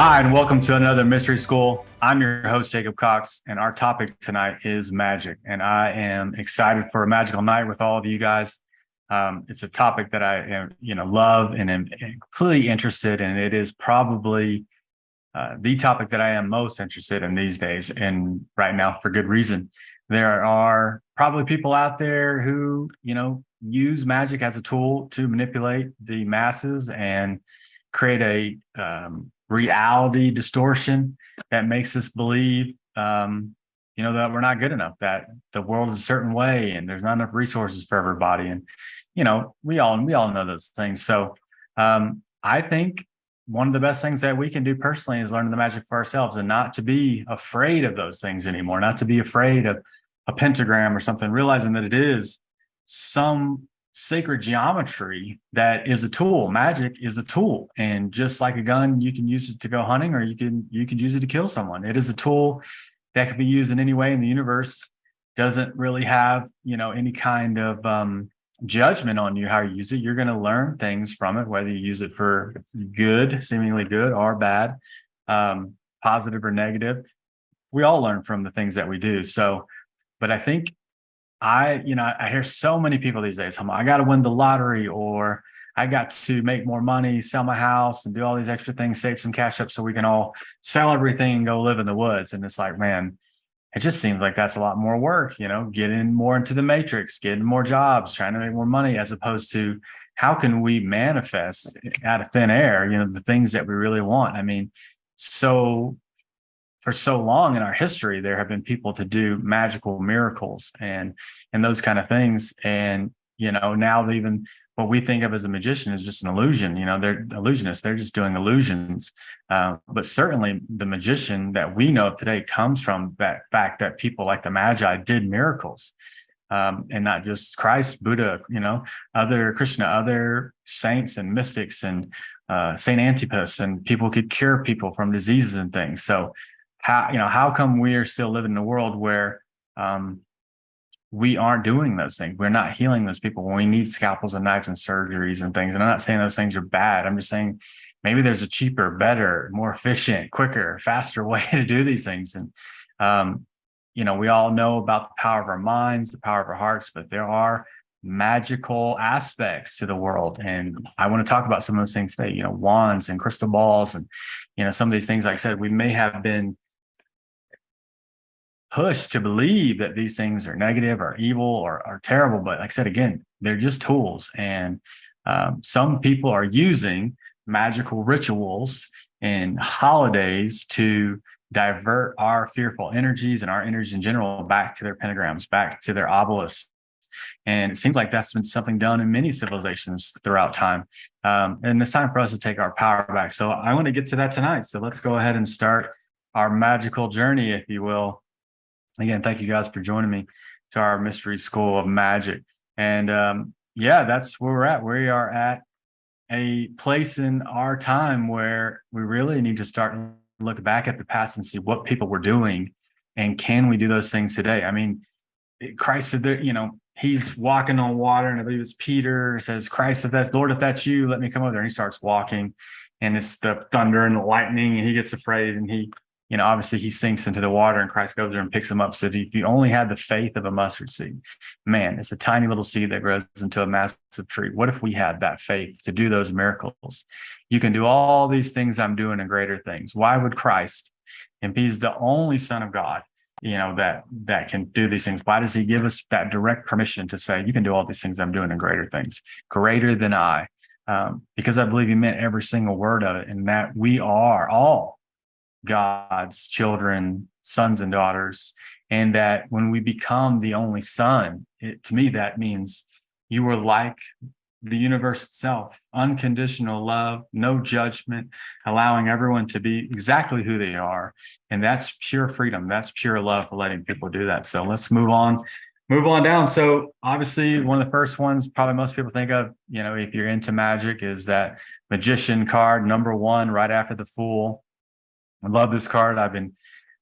Hi, and welcome to another Mystery School. I'm your host, Jacob Cox, and our topic tonight is magic. And I am excited for a magical night with all of you guys. It's a topic that I love and am completely interested in. It is probably the topic that I am most interested in these days, and right now for good reason. There are probably people out there who, use magic as a tool to manipulate the masses and create a reality distortion that makes us believe, that we're not good enough, that the world is a certain way and there's not enough resources for everybody. And, we all know those things. So I think one of the best things that we can do personally is learn the magic for ourselves and not to be afraid of those things anymore, not to be afraid of a pentagram or something, realizing that it is some sacred geometry that is a tool. Magic is a tool, and just like a gun, you can use it to go hunting, or you can use it to kill someone. It is a tool that can be used in any way, and the universe doesn't really have any kind of judgment on you how you use it. You're going to learn things from it, whether you use it for good, seemingly good, or bad, positive or negative. We all learn from the things that we do. So, but I think I hear so many people these days, I got to win the lottery, or I got to make more money, sell my house and do all these extra things, save some cash up so we can all sell everything and go live in the woods. And it's like, man, it just seems like that's a lot more work, getting more into the matrix, getting more jobs, trying to make more money, as opposed to how can we manifest out of thin air, the things that we really want. I mean, for so long in our history, there have been people to do magical miracles and those kind of things. And, now even what we think of as a magician is just an illusion. They're illusionists. They're just doing illusions. But certainly the magician that we know of today comes from that fact that people like the Magi did miracles. And not just Christ, Buddha, other Krishna, other saints and mystics, and Saint Antipas, and people could cure people from diseases and things. So how come we are still living in a world where we aren't doing those things? We're not healing those people when we need scalpels and knives and surgeries and things. And I'm not saying those things are bad. I'm just saying maybe there's a cheaper, better, more efficient, quicker, faster way to do these things. And, we all know about the power of our minds, the power of our hearts, but there are magical aspects to the world. And I want to talk about some of those things today, wands and crystal balls and, some of these things. Like I said, we may have been pushed to believe that these things are negative or evil or are terrible. But like I said, again, they're just tools. And some people are using magical rituals and holidays to divert our fearful energies and our energies in general back to their pentagrams, back to their obelisks. And it seems like that's been something done in many civilizations throughout time. And it's time for us to take our power back. So I want to get to that tonight. So let's go ahead and start our magical journey, if you will. Again, thank you guys for joining me to our Mystery School of Magic. And that's where we're at. We are at a place in our time where we really need to start and look back at the past and see what people were doing, and can we do those things today? I mean, Christ said that, he's walking on water, and I believe it's Peter says, Christ, Lord, if that's you, let me come over there. And he starts walking, and it's the thunder and the lightning, and he gets afraid, and he, obviously he sinks into the water, and Christ goes there and picks him up. So if you only had the faith of a mustard seed, man, it's a tiny little seed that grows into a massive tree. What if we had that faith to do those miracles? You can do all these things I'm doing and greater things. Why would Christ, if he's the only Son of God, that can do these things, why does he give us that direct permission to say, you can do all these things I'm doing and greater things, greater than I? Because I believe he meant every single word of it, and that we are all God's children, sons and daughters. And that when we become the only son, to me, that means you are like the universe itself, unconditional love, no judgment, allowing everyone to be exactly who they are. And that's pure freedom. That's pure love for letting people do that. So let's move on down. So obviously one of the first ones probably most people think of, if you're into magic, is that magician card, number one, right after the Fool. I love this card.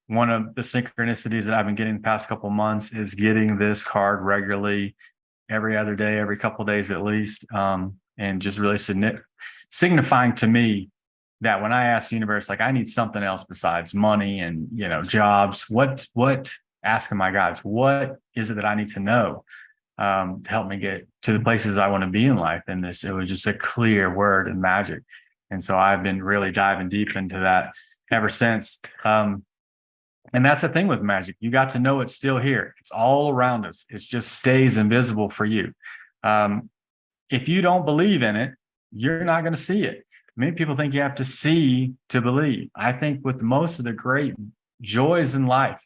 One of the synchronicities that I've been getting the past couple of months is getting this card regularly, every other day, every couple of days at least, and just really signifying to me that when I ask the universe, like, I need something else besides money and, jobs, what asking my guides, what is it that I need to know to help me get to the places I want to be in life? And it was just a clear word and magic. And so I've been really diving deep into that ever since. And that's the thing with magic. You got to know it's still here. It's all around us. It just stays invisible for you. If you don't believe in it, you're not going to see it. Many people think you have to see to believe. I think with most of the great joys in life,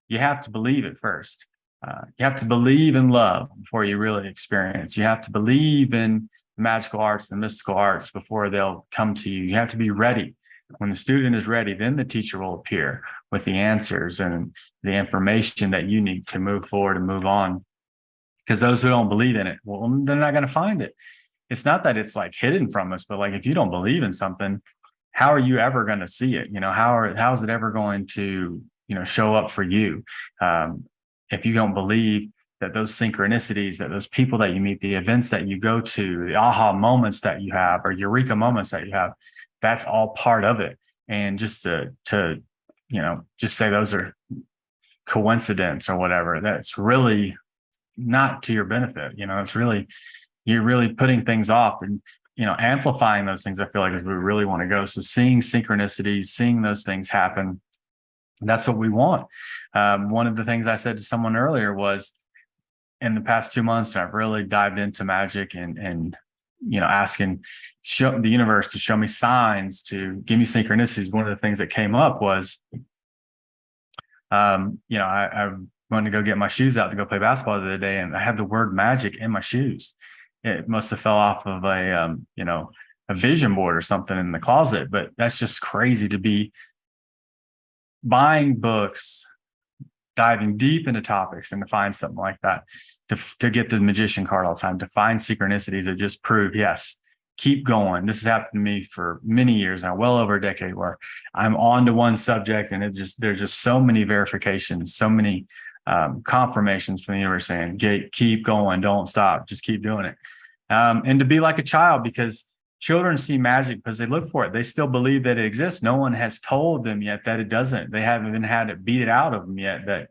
you have to believe it first. You have to believe in love before you really experience. You have to believe in the magical arts and mystical arts before they'll come to you. You have to be ready. When the student is ready, then the teacher will appear with the answers and the information that you need to move forward and move on. Because those who don't believe in it, well, they're not going to find it. It's not that it's like hidden from us, but like, if you don't believe in something, how are you ever going to see it? How is it ever going to, show up for you? If you don't believe that those synchronicities, that those people that you meet, the events that you go to, the aha moments that you have, or eureka moments that you have, that's all part of it. And just to just say those are coincidence or whatever, that's really not to your benefit. It's really, you're really putting things off and, amplifying those things, I feel like, is where we really want to go. So seeing synchronicities, seeing those things happen, that's what we want. One of the things I said to someone earlier was, in the past 2 months, I've really dived into magic and asking the universe to show me signs, to give me synchronicities. One of the things that came up was, I went to go get my shoes out to go play basketball the other day, and I had the word magic in my shoes. It must have fell off of a vision board or something in the closet, but that's just crazy to be buying books, diving deep into topics, and to find something like that, to get the magician card all the time, to find synchronicities that just prove, yes, keep going. This has happened to me for many years now, well over a decade, where I'm on to one subject and there's just so many verifications, so many confirmations from the universe saying, keep going, don't stop, just keep doing it. And to be like a child, because children see magic because they look for it. They still believe that it exists. No one has told them yet that it doesn't. They haven't even had it beat it out of them yet that,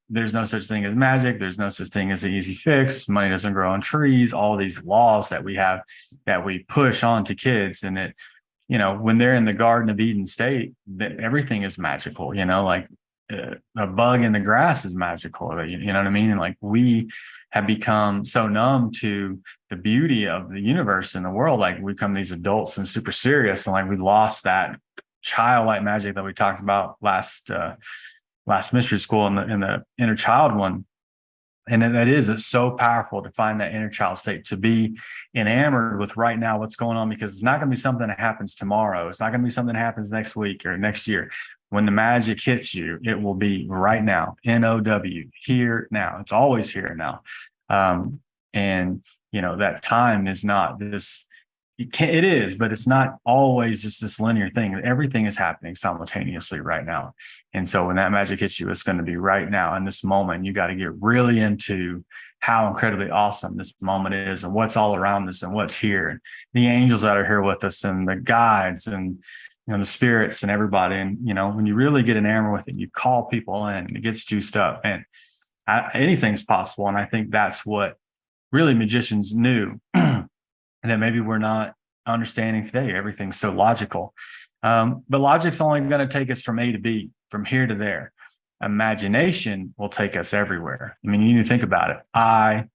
there's no such thing as magic. There's no such thing as an easy fix. Money doesn't grow on trees. All these laws that we have that we push on to kids. And it, when they're in the Garden of Eden state, that everything is magical, like a bug in the grass is magical. You know what I mean? And like, we have become so numb to the beauty of the universe and the world. Like, we become these adults and super serious. And like, we lost that childlike magic that we talked about last mystery school in the inner child one. And it's so powerful to find that inner child state, to be enamored with right now what's going on, because it's not going to be something that happens tomorrow. It's not going to be something that happens next week or next year. When the magic hits you, it will be right now, NOW, here now. It's always here now. And that time is not this, it is, but it's not always just this linear thing. Everything is happening simultaneously right now. And so when that magic hits you, it's going to be right now in this moment. You got to get really into how incredibly awesome this moment is and what's all around us and what's here, and the angels that are here with us and the guides and the spirits and everybody. And, when you really get enamored with it, you call people in and it gets juiced up, and anything's possible. And I think that's what really magicians knew. That maybe we're not understanding today. Everything's so logical. But logic's only going to take us from A to B, from here to there. Imagination will take us everywhere. I mean, you need to think about it.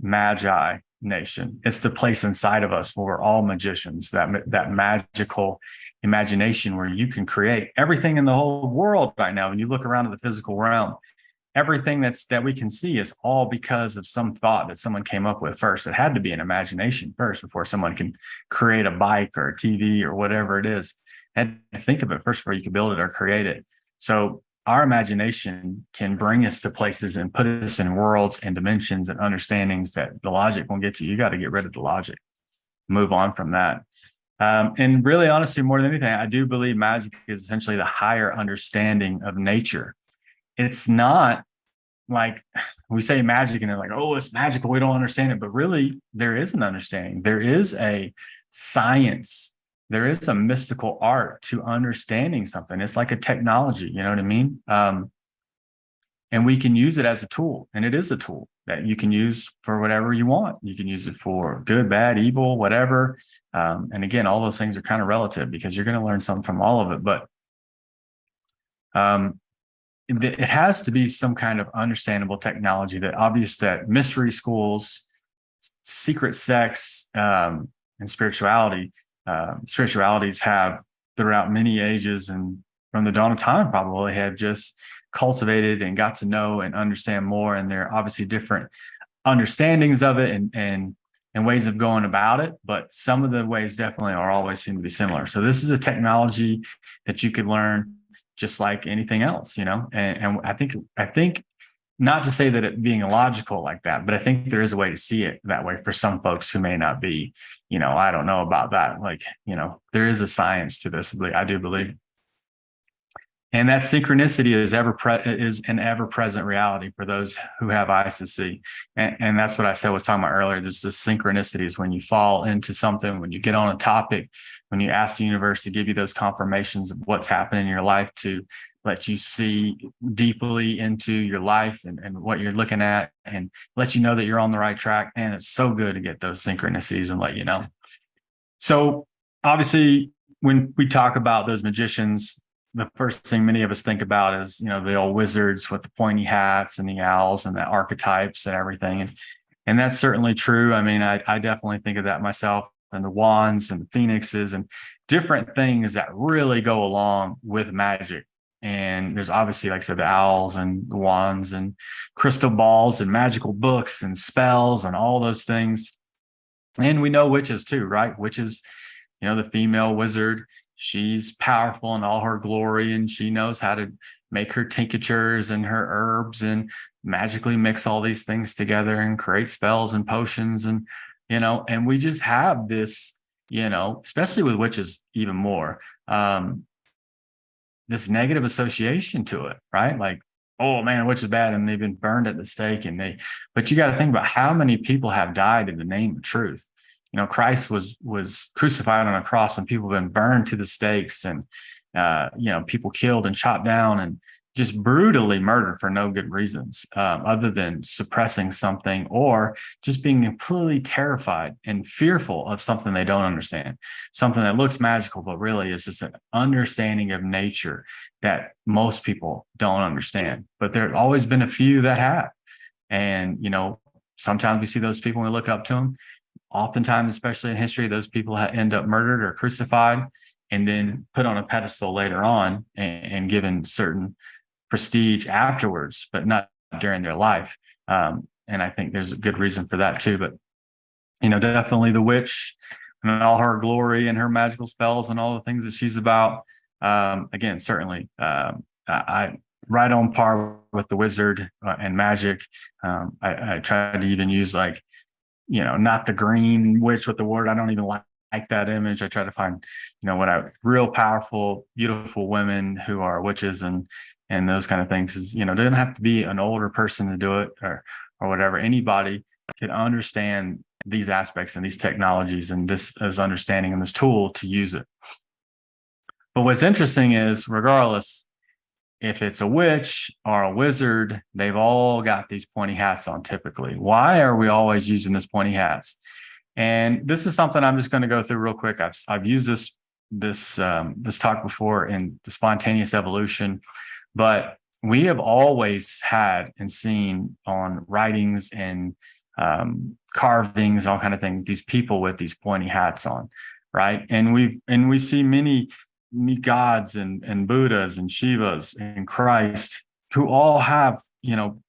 Magi nation. It's the place inside of us where we're all magicians, that magical imagination where you can create everything in the whole world right now. When you look around at the physical realm, everything that we can see is all because of some thought that someone came up with first. It had to be an imagination first before someone can create a bike or a TV or whatever it is. Had to think of it first before you could build it or create it. So our imagination can bring us to places and put us in worlds and dimensions and understandings that the logic won't get to. You got to get rid of the logic, move on from that. And really, honestly, more than anything, I do believe magic is essentially the higher understanding of nature. It's not like we say magic and they're like, oh, it's magical, we don't understand it. But really, there is an understanding. There is a science there is a mystical art to understanding something. It's like a technology, you know what I mean? And we can use it as a tool, and it is a tool that you can use for whatever you want. You can use it for good, bad, evil, whatever. And again, all those things are kind of relative because you're going to learn something from all of it. But it has to be some kind of understandable technology that obvious that mystery schools, secret sex, and spiritualities have throughout many ages and from the dawn of time probably have just cultivated and got to know and understand more. And there are obviously different understandings of it and ways of going about it, but some of the ways definitely are always seem to be similar. So this is a technology that you could learn just like anything else, you know. And I think not to say that it being illogical like that, but I think there is a way to see it that way for some folks who may not be, you know, I don't know about that. Like, you know, there is a science to this, I do believe. And that synchronicity is an ever-present reality for those who have eyes to see. And that's what I said was talking about earlier. There's this synchronicity is when you fall into something, when you get on a topic, when you ask the universe to give you those confirmations of what's happening in your life, to let you see deeply into your life and what you're looking at, and let you know that you're on the right track. And it's so good to get those synchronicities and let you know. So obviously, when we talk about those magicians, the first thing many of us think about is, you know, the old wizards with the pointy hats and the owls and the archetypes and everything. And that's certainly true. I mean, I definitely think of that myself, and the wands and the phoenixes and different things that really go along with magic. And there's obviously, like I said, the owls and the wands and crystal balls and magical books and spells and all those things. And we know witches too, right? Witches, you know, the female wizard, she's powerful in all her glory, and she knows how to make her tinctures and her herbs and magically mix all these things together and create spells and potions. And, you know, and we just have this, you know, especially with witches even more, this negative association to it, right? Like, oh man, a witch is bad, and they've been burned at the stake. But you got to think about how many people have died in the name of truth. You know, Christ was crucified on a cross, and people have been burned to the stakes, and you know, people killed and chopped down and just brutally murdered for no good reasons, other than suppressing something or just being completely terrified and fearful of something they don't understand, something that looks magical, but really is just an understanding of nature that most people don't understand. But there have always been a few that have. And, you know, sometimes we see those people and we look up to them. Oftentimes, especially in history, those people end up murdered or crucified and then put on a pedestal later on and given certain prestige afterwards, but not during their life. And I think there's a good reason for that too. But, you know, definitely the witch and all her glory and her magical spells and all the things that she's about. Again, certainly, I right on par with the wizard and magic. I tried to even use, like, you know, not the green witch with the word. I don't even like that image. I try to find, you know, real powerful, beautiful women who are witches and those kind of things. Is, you know, it doesn't have to be an older person to do it or whatever. Anybody can understand these aspects and these technologies and this as understanding and this tool to use it. But what's interesting is, regardless if it's a witch or a wizard, they've all got these pointy hats on typically. Why are we always using this pointy hats? And this is something I'm just going to go through real quick. I've used this talk before in the spontaneous evolution, but we have always had and seen on writings and carvings, all kind of things, these people with these pointy hats on, right? And we see many gods and Buddhas and Shivas and Christ who all have, you know,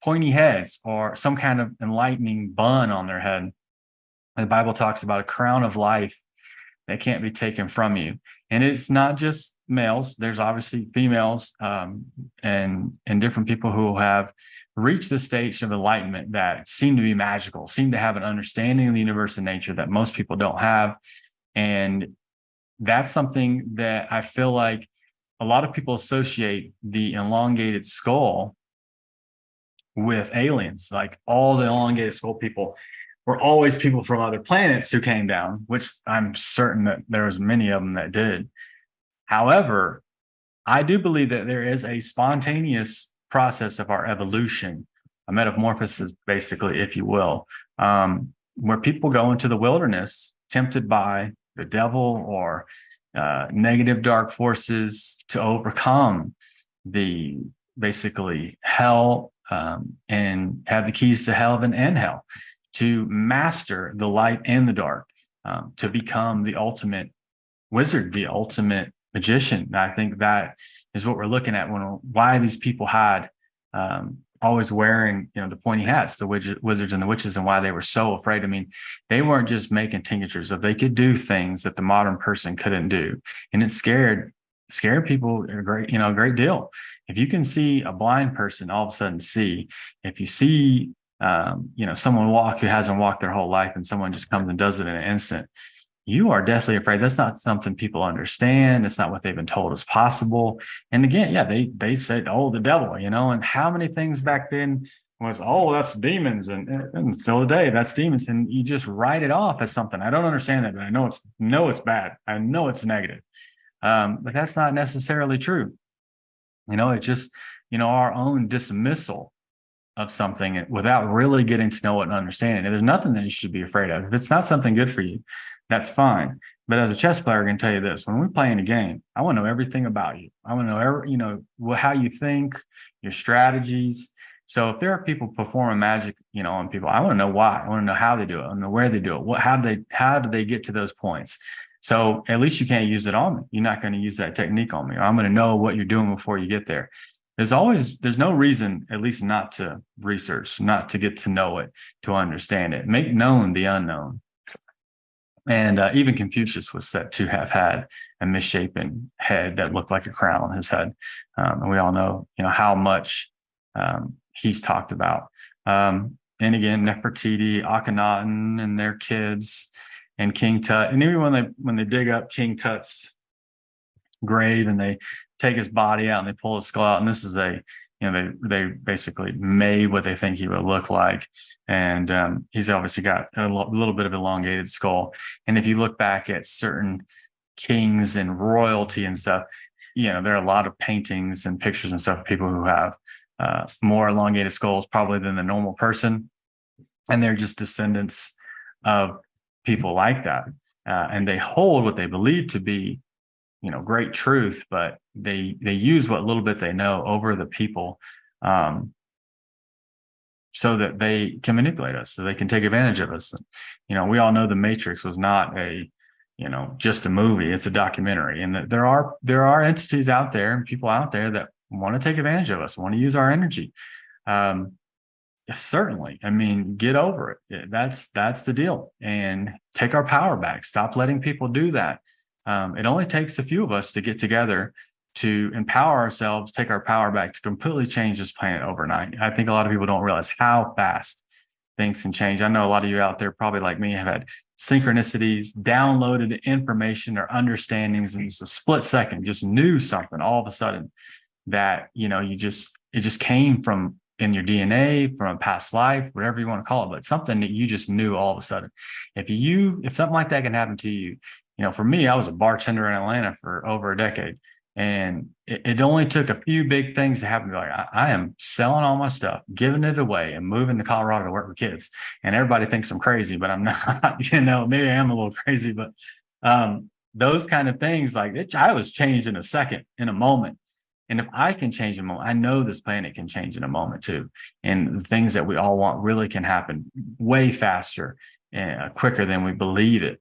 pointy heads or some kind of enlightening bun on their head. The Bible talks about a crown of life that can't be taken from you. And it's not just males. There's obviously females and different people who have reached the stage of enlightenment that seem to be magical, seem to have an understanding of the universe and nature that most people don't have. And that's something that I feel like a lot of people associate the elongated skull with aliens. Like all the elongated skull people were always people from other planets who came down, which I'm certain that there was many of them that did. However, I do believe that there is a spontaneous process of our evolution, a metamorphosis, basically, if you will, where people go into the wilderness tempted by the devil or negative dark forces to overcome the basically hell, and have the keys to heaven and hell, to master the light and the dark, to become the ultimate wizard, the ultimate magician. I think that is what we're looking at when why these people had always wearing, the pointy hats, the wizards and the witches, and why they were so afraid. I mean, they weren't just making tinctures of, they could do things that the modern person couldn't do, and it scared people a great deal. If you can see a blind person all of a sudden see, if you see someone walk who hasn't walked their whole life, and someone just comes and does it in an instant, you are definitely afraid. That's not something people understand. It's not what they've been told is possible. And again, yeah, they said, "Oh, the devil," and how many things back then was, "Oh, that's demons," and still today, that's demons, and you just write it off as something. I don't understand it, but I know it's bad. I know it's negative, but that's not necessarily true. It's just our own dismissal of something without really getting to know it and understanding it. There's nothing that you should be afraid of. If it's not something good for you, that's fine. But as a chess player, I can tell you this: when we're playing a game, I want to know everything about you. I want to know how you think, your strategies. So if there are people performing magic, on people, I want to know why. I want to know how they do it. I want to know where they do it. How do they get to those points? So at least you can't use it on me. You're not going to use that technique on me. I'm going to know what you're doing before you get there. There's no reason, at least not to research, not to get to know it, to understand it. Make known the unknown. And even Confucius was said to have had a misshapen head that looked like a crown on his head. And we all know, how much he's talked about. And again, Nefertiti, Akhenaten and their kids, and King Tut. And even when they dig up King Tut's grave and they take his body out and they pull his skull out, and this is they basically made what they think he would look like, and he's obviously got a little bit of elongated skull. And if you look back at certain kings and royalty and stuff, there are a lot of paintings and pictures and stuff of people who have more elongated skulls probably than the normal person, and they're just descendants of people like that, and they hold what they believe to be great truth, but they use what little bit they know over the people, so that they can manipulate us, so they can take advantage of us. We all know The Matrix was not just a movie; it's a documentary, and that there are entities out there and people out there that want to take advantage of us, want to use our energy. Certainly, I mean, get over it. That's the deal, and take our power back. Stop letting people do that. It only takes a few of us to get together to empower ourselves, take our power back, to completely change this planet overnight. I think a lot of people don't realize how fast things can change. I know a lot of you out there, probably like me, have had synchronicities, downloaded information or understandings in just a split second, just knew something all of a sudden that, it just came from in your DNA, from a past life, whatever you want to call it, but something that you just knew all of a sudden. If something like that can happen to you, for me, I was a bartender in Atlanta for over a decade, and it only took a few big things to happen. Like, I am selling all my stuff, giving it away, and moving to Colorado to work with kids. And everybody thinks I'm crazy, but I'm not. Maybe I am a little crazy, but those kind of things, I was changed in a second, in a moment. And if I can change a moment, I know this planet can change in a moment too. And the things that we all want really can happen way faster and quicker than we believe it.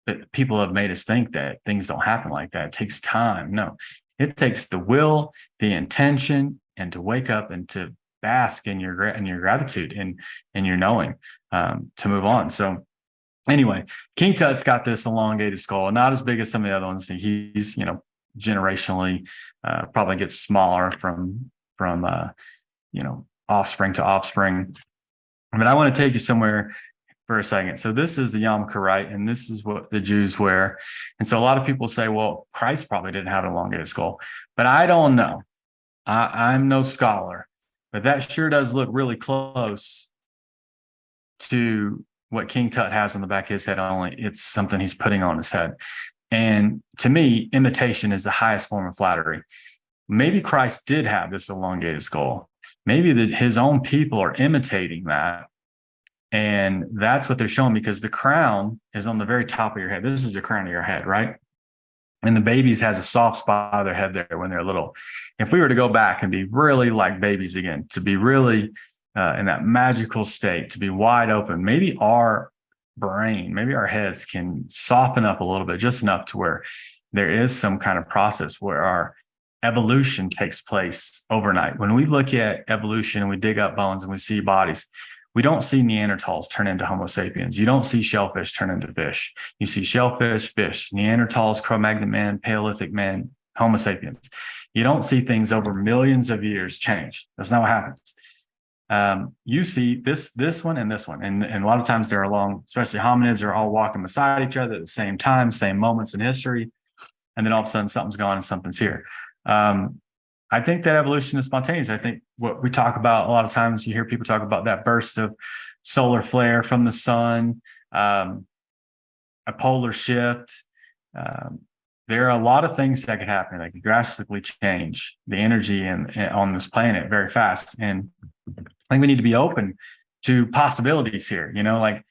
But people have made us think that things don't happen like that. It takes time. No, it takes the will, the intention, and to wake up and to bask in your gratitude and your knowing, to move on. So anyway, King Tut's got this elongated skull, not as big as some of the other ones. He's generationally probably gets smaller from offspring to offspring. But I want to take you somewhere for a second. So this is the yarmulke, right? And this is what the Jews wear. And so a lot of people say, well, Christ probably didn't have an elongated skull, but I don't know. I'm no scholar, but that sure does look really close to what King Tut has on the back of his head, only it's something he's putting on his head. And to me, imitation is the highest form of flattery. Maybe Christ did have this elongated skull. Maybe that his own people are imitating that. And that's what they're showing, because the crown is on the very top of your head. This is the crown of your head, right? And the babies has a soft spot of their head there when they're little. If we were to go back and be really like babies again, to be really in that magical state, to be wide open, maybe our brain, maybe our heads can soften up a little bit, just enough to where there is some kind of process where our evolution takes place overnight. When we look at evolution and we dig up bones and we see bodies, we don't see Neanderthals turn into Homo sapiens. You don't see shellfish turn into fish. You see shellfish, fish, Neanderthals, Cro-Magnon man, Paleolithic man, Homo sapiens. You don't see things over millions of years change. That's not what happens. You see this one and this one. And a lot of times they're along, especially hominids are all walking beside each other at the same time, same moments in history. And then all of a sudden something's gone and something's here. I think that evolution is spontaneous. I think what we talk about a lot of times, you hear people talk about that burst of solar flare from the sun, a polar shift. There are a lot of things that could happen that could drastically change the energy on this planet very fast. And I think we need to be open to possibilities here. Like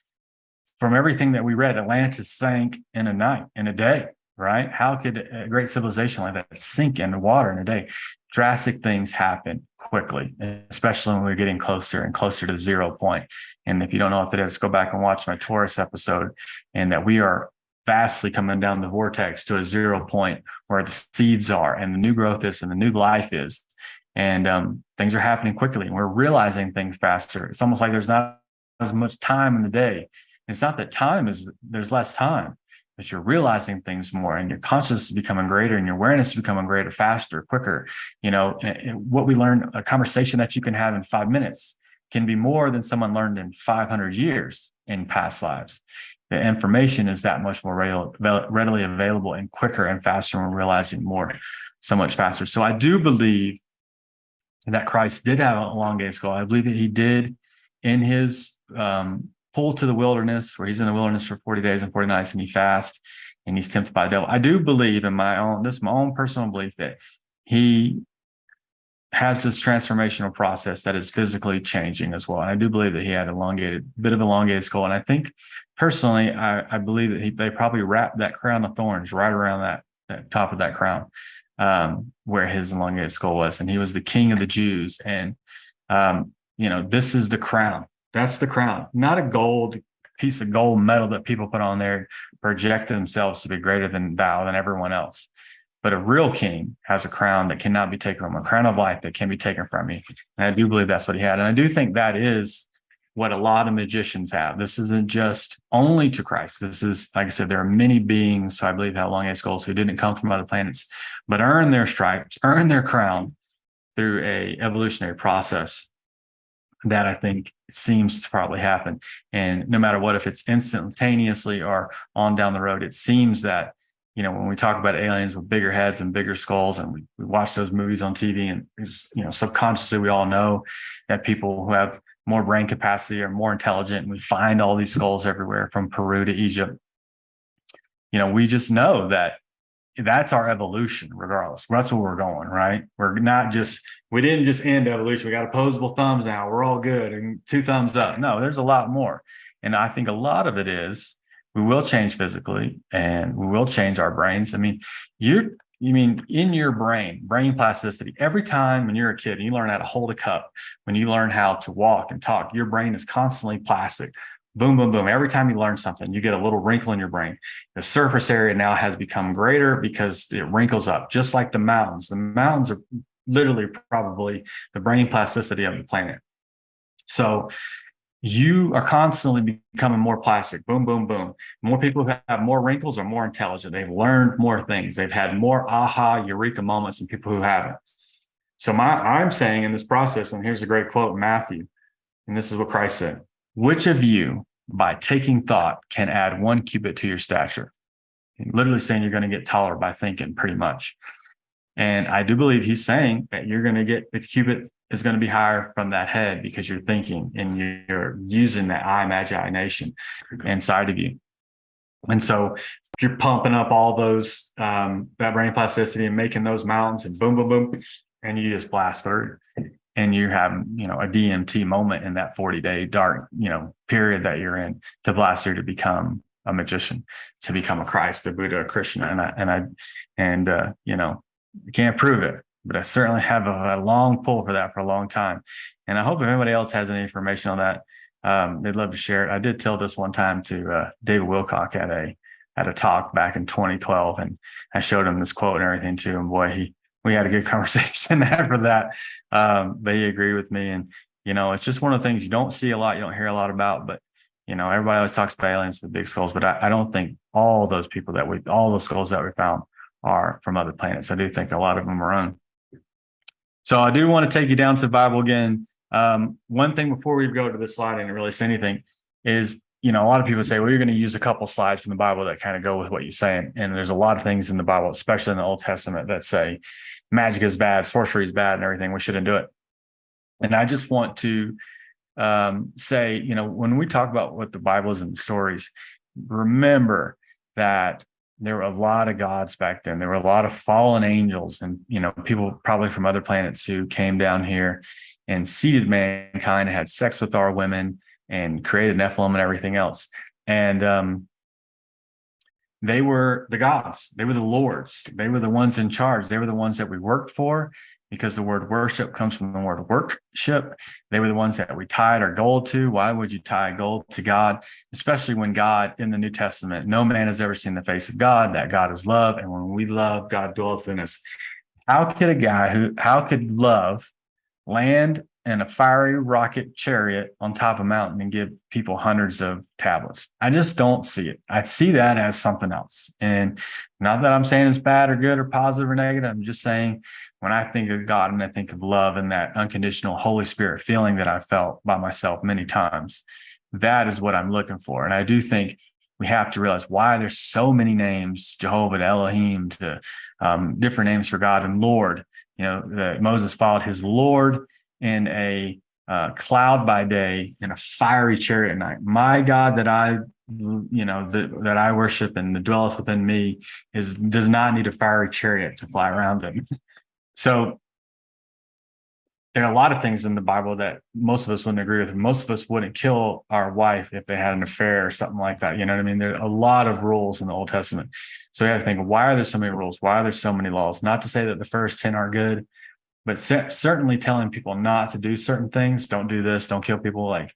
from everything that we read, Atlantis sank in a night, in a day, right? How could a great civilization like that sink into water in a day? Drastic things happen quickly, especially when we're getting closer and closer to 0 point. And if you don't know what it is, go back and watch my Taurus episode, and that we are vastly coming down the vortex to a 0 point where the seeds are and the new growth is and the new life is. And things are happening quickly, and we're realizing things faster. It's almost like there's not as much time in the day. It's not that there's less time, but you're realizing things more, and your consciousness is becoming greater, and your awareness is becoming greater, faster, quicker. And what we learn, a conversation that you can have in 5 minutes can be more than someone learned in 500 years in past lives. The information is that much more readily available and quicker and faster, and we're realizing more so much faster. So I do believe that Christ did have an elongated skull. I believe that he did in his pull to the wilderness, where he's in the wilderness for 40 days and 40 nights, and he fasts and he's tempted by the devil. I do believe in my own personal belief that he has this transformational process that is physically changing as well. And I do believe that he had bit of elongated skull. And I think personally, I believe that they probably wrapped that crown of thorns right around that top of that crown, where his elongated skull was. And he was the king of the Jews. And, this is the crown. That's the crown, not a piece of gold metal that people put on there, project themselves to be greater than everyone else. But a real king has a crown that cannot be taken from him, a crown of life that can be taken from you. And I do believe that's what he had. And I do think that is what a lot of magicians have. This isn't just only to Christ. This is, like I said, there are many beings who I believe have elongated skulls who didn't come from other planets, but earn their stripes, earn their crown through a evolutionary process that I think seems to probably happen. And no matter what, if it's instantaneously or on down the road, it seems that, when we talk about aliens with bigger heads and bigger skulls, and we watch those movies on TV, and subconsciously we all know that people who have more brain capacity are more intelligent, and we find all these skulls everywhere from Peru to Egypt. We just know that that's our evolution regardless. That's where we're going, right? We didn't just end evolution. We got opposable thumbs now. We're all good and 2 thumbs up. No, there's a lot more. And I think a lot of it is we will change physically, and we will change our brains. I mean, in your brain plasticity, every time when you're a kid and you learn how to hold a cup, when you learn how to walk and talk, your brain is constantly plastic. Boom, boom, boom. Every time you learn something, you get a little wrinkle in your brain. The surface area now has become greater because it wrinkles up, just like the mountains. The mountains are literally probably the brain plasticity of the planet. So you are constantly becoming more plastic. Boom, boom, boom. More people who have more wrinkles are more intelligent. They've learned more things. They've had more aha, eureka moments than people who haven't. So I'm saying in this process, and here's a great quote, Matthew, and this is what Christ said: "Which of you, by taking thought, can add 1 cubit to your stature?" Literally saying you're going to get taller by thinking, pretty much. And I do believe he's saying that you're going to get the cubit is going to be higher from that head because you're thinking and you're using that imagination inside of you. And so if you're pumping up all those, that brain plasticity and making those mountains and boom, boom, boom, and you just blast through and you have, a DMT moment in that 40-day dark, period that you're in to blast through to become a magician, to become a Christ, a Buddha, a Krishna. You can't prove it, but I certainly have a long pull for that for a long time. And I hope if anybody else has any information on that, they'd love to share it. I did tell this one time to David Wilcock at a talk back in 2012, and I showed him this quote and everything to him. Boy, we had a good conversation after that. But he agreed with me, and it's just one of the things you don't see a lot, you don't hear a lot about. But everybody always talks about aliens with big skulls, but I don't think all those skulls that we found are from other planets. I do think a lot of them are on. So I do want to take you down to the Bible again. One thing before we go to this slide and really say anything is, a lot of people say, well, you're going to use a couple slides from the Bible that kind of go with what you're saying. And there's a lot of things in the Bible, especially in the Old Testament, that say magic is bad, sorcery is bad, and everything. We shouldn't do it. And I just want to say, when we talk about what the Bible is and stories, remember that there were a lot of gods back then. There were a lot of fallen angels and, people probably from other planets who came down here and seeded mankind, had sex with our women, and created Nephilim and everything else. And they were the gods. They were the lords. They were the ones in charge. They were the ones that we worked for, because the word worship comes from the word workship. They were the ones that we tied our gold to. Why would you tie gold to God? Especially when God, in the New Testament, no man has ever seen the face of God, that God is love. And when we love, God dwells in us. How could love land in a fiery rocket chariot on top of a mountain and give people hundreds of tablets? I just don't see it. I see that as something else. And not that I'm saying it's bad or good or positive or negative. I'm just saying, when I think of God and I think of love and that unconditional Holy Spirit feeling that I felt by myself many times, that is what I'm looking for. And I do think we have to realize why there's so many names, Jehovah to Elohim to different names for God and Lord. That Moses followed his Lord in a cloud by day and a fiery chariot at night. My God that that I worship and that dwelleth within me does not need a fiery chariot to fly around him. So there are a lot of things in the Bible that most of us wouldn't agree with. Most of us wouldn't kill our wife if they had an affair or something like that. You know what I mean? There are a lot of rules in the Old Testament. So you have to think, why are there so many rules? Why are there so many laws? Not to say that the first 10 are good, but certainly telling people not to do certain things. Don't do this. Don't kill people. Like,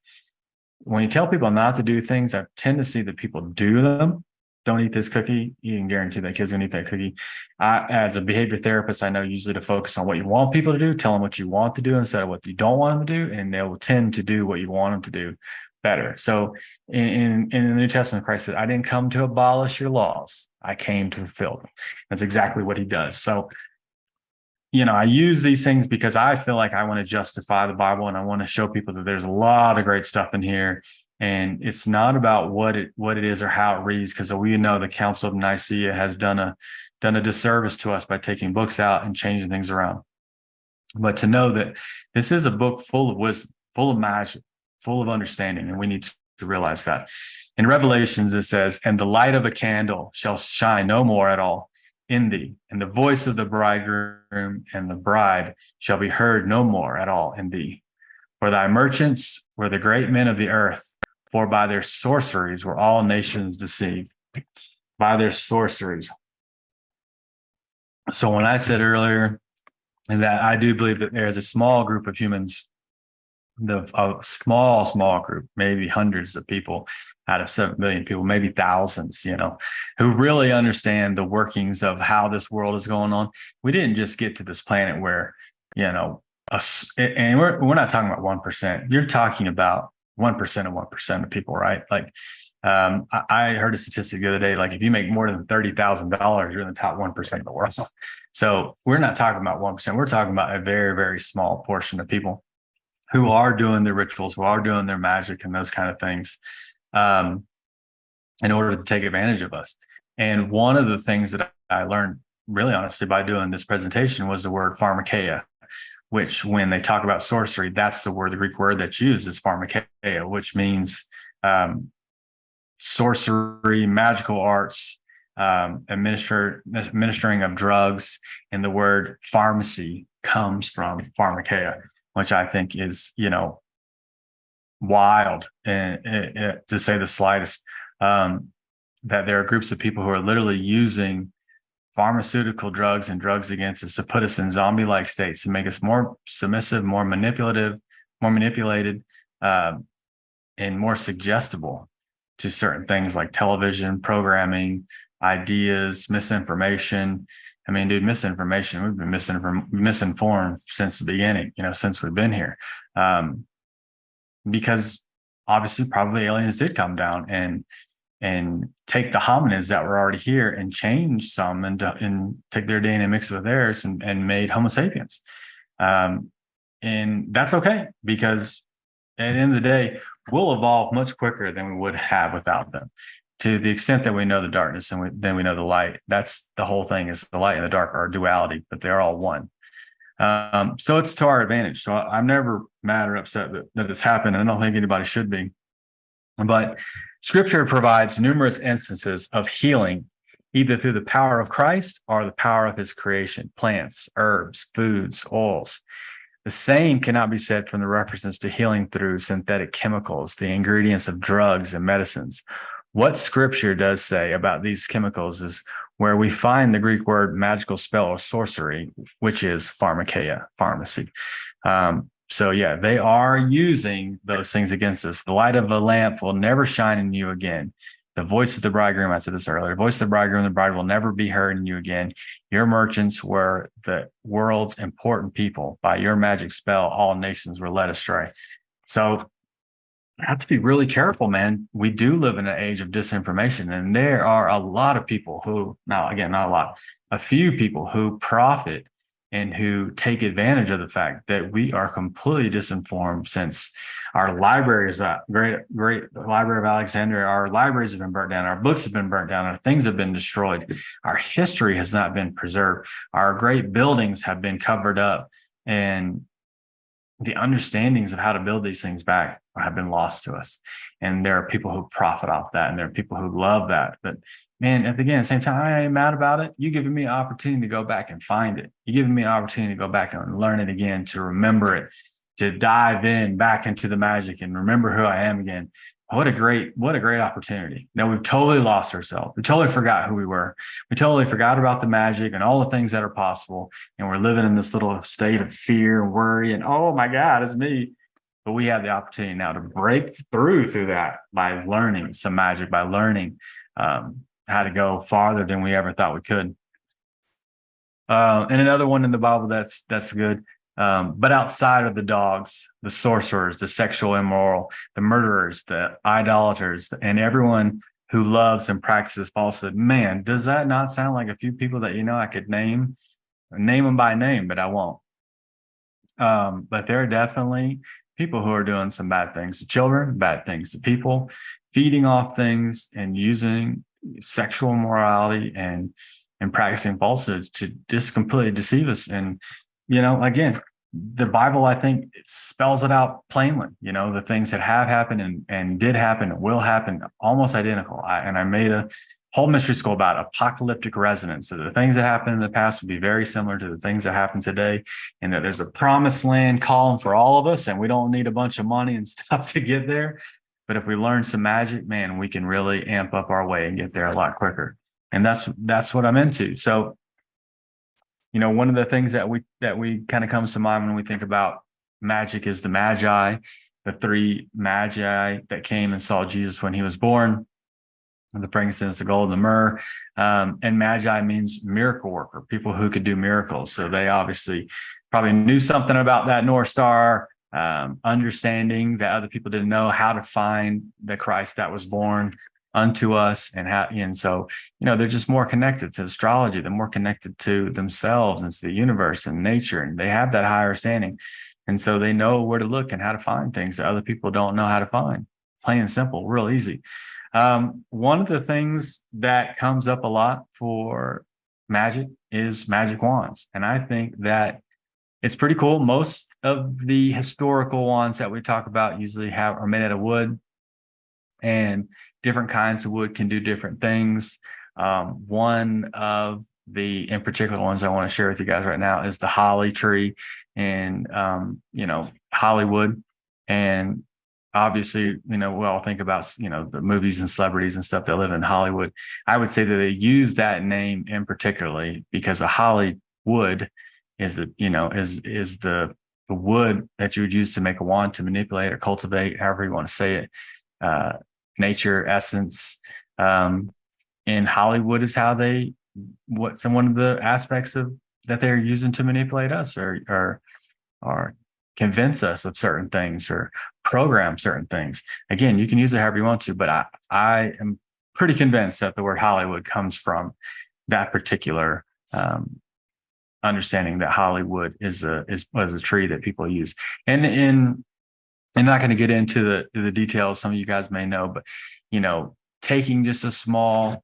when you tell people not to do things, I tend to see that people do them. Don't eat this cookie. You can guarantee that kid's going to eat that cookie. As a behavior therapist, I know usually to focus on what you want people to do, tell them what you want to do instead of what you don't want them to do, and they will tend to do what you want them to do better. So in the New Testament, Christ said, I didn't come to abolish your laws. I came to fulfill them. That's exactly what he does. So, I use these things because I feel like I want to justify the Bible, and I want to show people that there's a lot of great stuff in here. And it's not about what it is or how it reads, because we know the Council of Nicaea has done a disservice to us by taking books out and changing things around. But to know that this is a book full of wisdom, full of magic, full of understanding, and we need to realize that. In Revelations, it says, "And the light of a candle shall shine no more at all in thee, and the voice of the bridegroom and the bride shall be heard no more at all in thee. For thy merchants were the great men of the earth, for by their sorceries were all nations deceived." By their sorceries. So when I said earlier that I do believe that there is a small group of humans, a small group, maybe hundreds of people out of 7 billion people, maybe thousands, who really understand the workings of how this world is going on. We didn't just get to this planet where, and we're not talking about 1%. You're talking about 1% of 1% of people, right? Like, I heard a statistic the other day, like if you make more than $30,000, you're in the top 1% of the world. So we're not talking about 1%. We're talking about a very, very small portion of people who are doing their rituals, who are doing their magic and those kind of things in order to take advantage of us. And one of the things that I learned really honestly by doing this presentation was the word pharmakeia, which when they talk about sorcery, that's the Greek word that's used is pharmakeia, which means sorcery, magical arts, administering of drugs, and the word pharmacy comes from pharmakeia, which I think is, wild, to say the slightest. That there are groups of people who are literally using pharmaceutical drugs and drugs against us to put us in zombie-like states, to make us more submissive, more manipulative, more manipulated, and more suggestible to certain things like television, programming, ideas, misinformation. I mean, dude, misinformation, we've been misinformed since the beginning, since we've been here. Because obviously probably aliens did come down and take the hominids that were already here and change some and take their DNA, mix it with theirs, and made Homo sapiens. And that's okay, because at the end of the day, we'll evolve much quicker than we would have without them. To the extent that we know the darkness and then we know the light, that's the whole thing, is the light and the dark are a duality, but they're all one. So it's to our advantage. So I'm never mad or upset that it's happened. And I don't think anybody should be. But Scripture provides numerous instances of healing, either through the power of Christ or the power of his creation, plants, herbs, foods, oils. The same cannot be said from the references to healing through synthetic chemicals, the ingredients of drugs and medicines. What Scripture does say about these chemicals is where we find the Greek word magical spell or sorcery, which is pharmakeia, pharmacy. So yeah, they are using those things against us. The light of a lamp will never shine in you again. The voice of the bridegroom, I said this earlier, the voice of the bridegroom, the bride will never be heard in you again. Your merchants were the world's important people. By your magic spell, all nations were led astray. So I have to be really careful, man. We do live in an age of disinformation, and there are a lot of people who, now again, not a lot, a few people who profit and who take advantage of the fact that we are completely disinformed, since our libraries, great Library of Alexandria, our libraries have been burnt down, our books have been burnt down, our things have been destroyed, our history has not been preserved, our great buildings have been covered up, and the understandings of how to build these things back have been lost to us. And there are people who profit off that, and there are people who love that. But man, at the same time, I ain't mad about it. You giving me an opportunity to go back and find it. You giving me an opportunity to go back and learn it again, to remember it, to dive in back into the magic and remember who I am again. What a great opportunity. Now, we've totally lost ourselves. We totally forgot who we were. We totally forgot about the magic and all the things that are possible. And we're living in this little state of fear and worry and, oh my God, it's me. But we have the opportunity now to break through that by learning some magic, by learning how to go farther than we ever thought we could. And another one in the Bible that's good. But outside of the dogs, the sorcerers, the sexual immoral, the murderers, the idolaters, and everyone who loves and practices falsehood, man, does that not sound like a few people that, I could name them by name, but I won't. But there are definitely people who are doing some bad things to children, bad things to people, feeding off things and using sexual immorality and practicing falsehood to just completely deceive us. And again, the Bible, I think, spells it out plainly. The things that have happened and did happen and will happen, almost identical. I made a whole mystery school about apocalyptic resonance. So the things that happened in the past will be very similar to the things that happen today, and that there's a promised land calling for all of us, and we don't need a bunch of money and stuff to get there. But if we learn some magic, man, we can really amp up our way and get there a lot quicker. And that's what I'm into. So one of the things that we kind of comes to mind when we think about magic is the Magi, the three Magi that came and saw Jesus when he was born, the frankincense, the gold, and the myrrh. And Magi means miracle worker, people who could do miracles. So they obviously probably knew something about that North Star, understanding that other people didn't know, how to find the Christ that was born unto us, and so they're just more connected to astrology. They're more connected to themselves and to the universe and nature, and they have that higher standing, and so they know where to look and how to find things that other people don't know how to find. Plain and simple, real easy. One of the things that comes up a lot for magic is magic wands. And I think that it's pretty cool. Most of the historical wands that we talk about usually are made out of wood, and different kinds of wood can do different things. One of the in particular ones I want to share with you guys right now is the holly tree, and Hollywood. And obviously, we all think about the movies and celebrities and stuff that live in Hollywood. I would say that they use that name in particularly because a holly wood is the wood that you would use to make a wand, to manipulate or cultivate, however you want to say it. Nature, essence, in Hollywood is how one of the aspects of that they're using to manipulate us or convince us of certain things or program certain things. Again, you can use it however you want to, but I am pretty convinced that the word Hollywood comes from that particular understanding that Hollywood is a tree that people use. And I'm not going to get into the details. Some of you guys may know, but taking just a small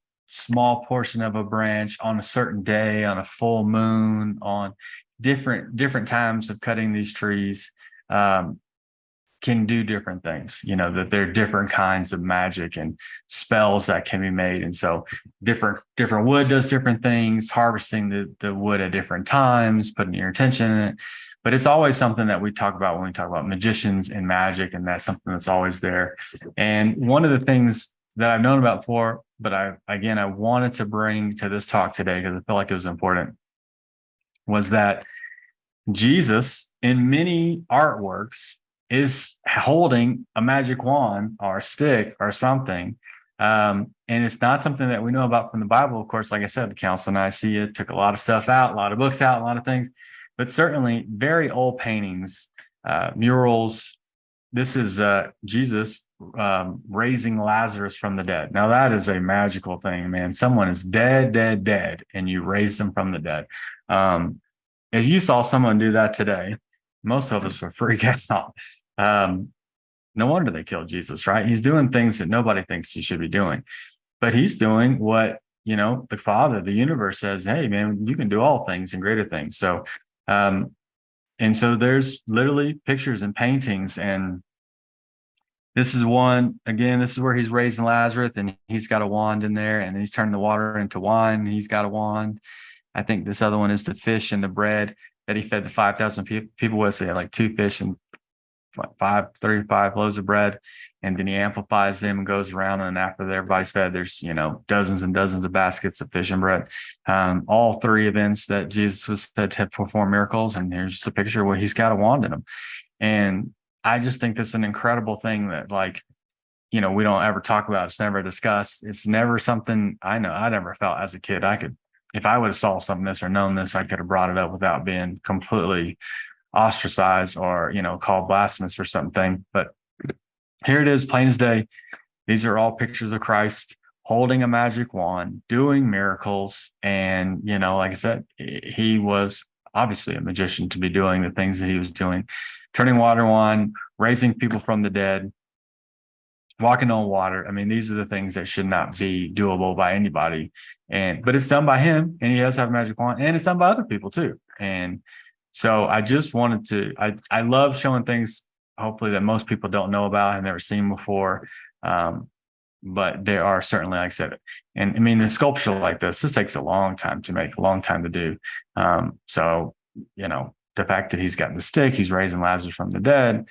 portion of a branch on a certain day, on a full moon, on different times of cutting these trees, can do different things. That there are different kinds of magic and spells that can be made, and so different wood does different things. Harvesting the wood at different times, putting your attention in it. But it's always something that we talk about when we talk about magicians and magic, and that's something that's always there. And one of the things that I've known about before, but I wanted to bring to this talk today because I felt like it was important, was that Jesus in many artworks is holding a magic wand or a stick or something. And it's not something that we know about from the Bible. Of course, like I said, the Council of Nicaea took a lot of stuff out, a lot of books out, a lot of things. But certainly very old paintings, murals. This is Jesus raising Lazarus from the dead. Now that is a magical thing, man. Someone is dead, and you raise them from the dead. If you saw someone do that today, most of us would freak out. No wonder they killed Jesus, right? He's doing things that nobody thinks he should be doing, but he's doing what the Father, the universe says, hey, man, you can do all things and greater things. So and so there's literally pictures and paintings, and this is one, again, this is where he's raising Lazarus, and he's got a wand in there, and he's turning the water into wine, and he's got a wand. I think this other one is the fish and the bread that he fed the 5,000 people with. So he had like 2 fish and 35 loaves of bread, and then he amplifies them and goes around, and after everybody's fed, there's dozens and dozens of baskets of fish and bread. All 3 events that Jesus was said to perform miracles, and here's just a picture where he's got a wand in him. And I just think that's an incredible thing that we don't ever talk about. It's never discussed. It's never something I never felt as a kid if I would have saw something this or known this, I could have brought it up without being completely ostracized or called blasphemous or something. But here it is, plain as day. These are all pictures of Christ holding a magic wand, doing miracles. And like I said, he was obviously a magician to be doing the things that he was doing, turning water wine, raising people from the dead, walking on water. I mean, these are the things that should not be doable by anybody. But it's done by him, and he does have a magic wand, and it's done by other people too. And so I just wanted to, I love showing things, hopefully, that most people don't know about, have never seen before. But there are certainly, like I said, and I mean, a sculpture like this takes a long time to make, a long time to do. So, the fact that he's gotten the stick, he's raising Lazarus from the dead,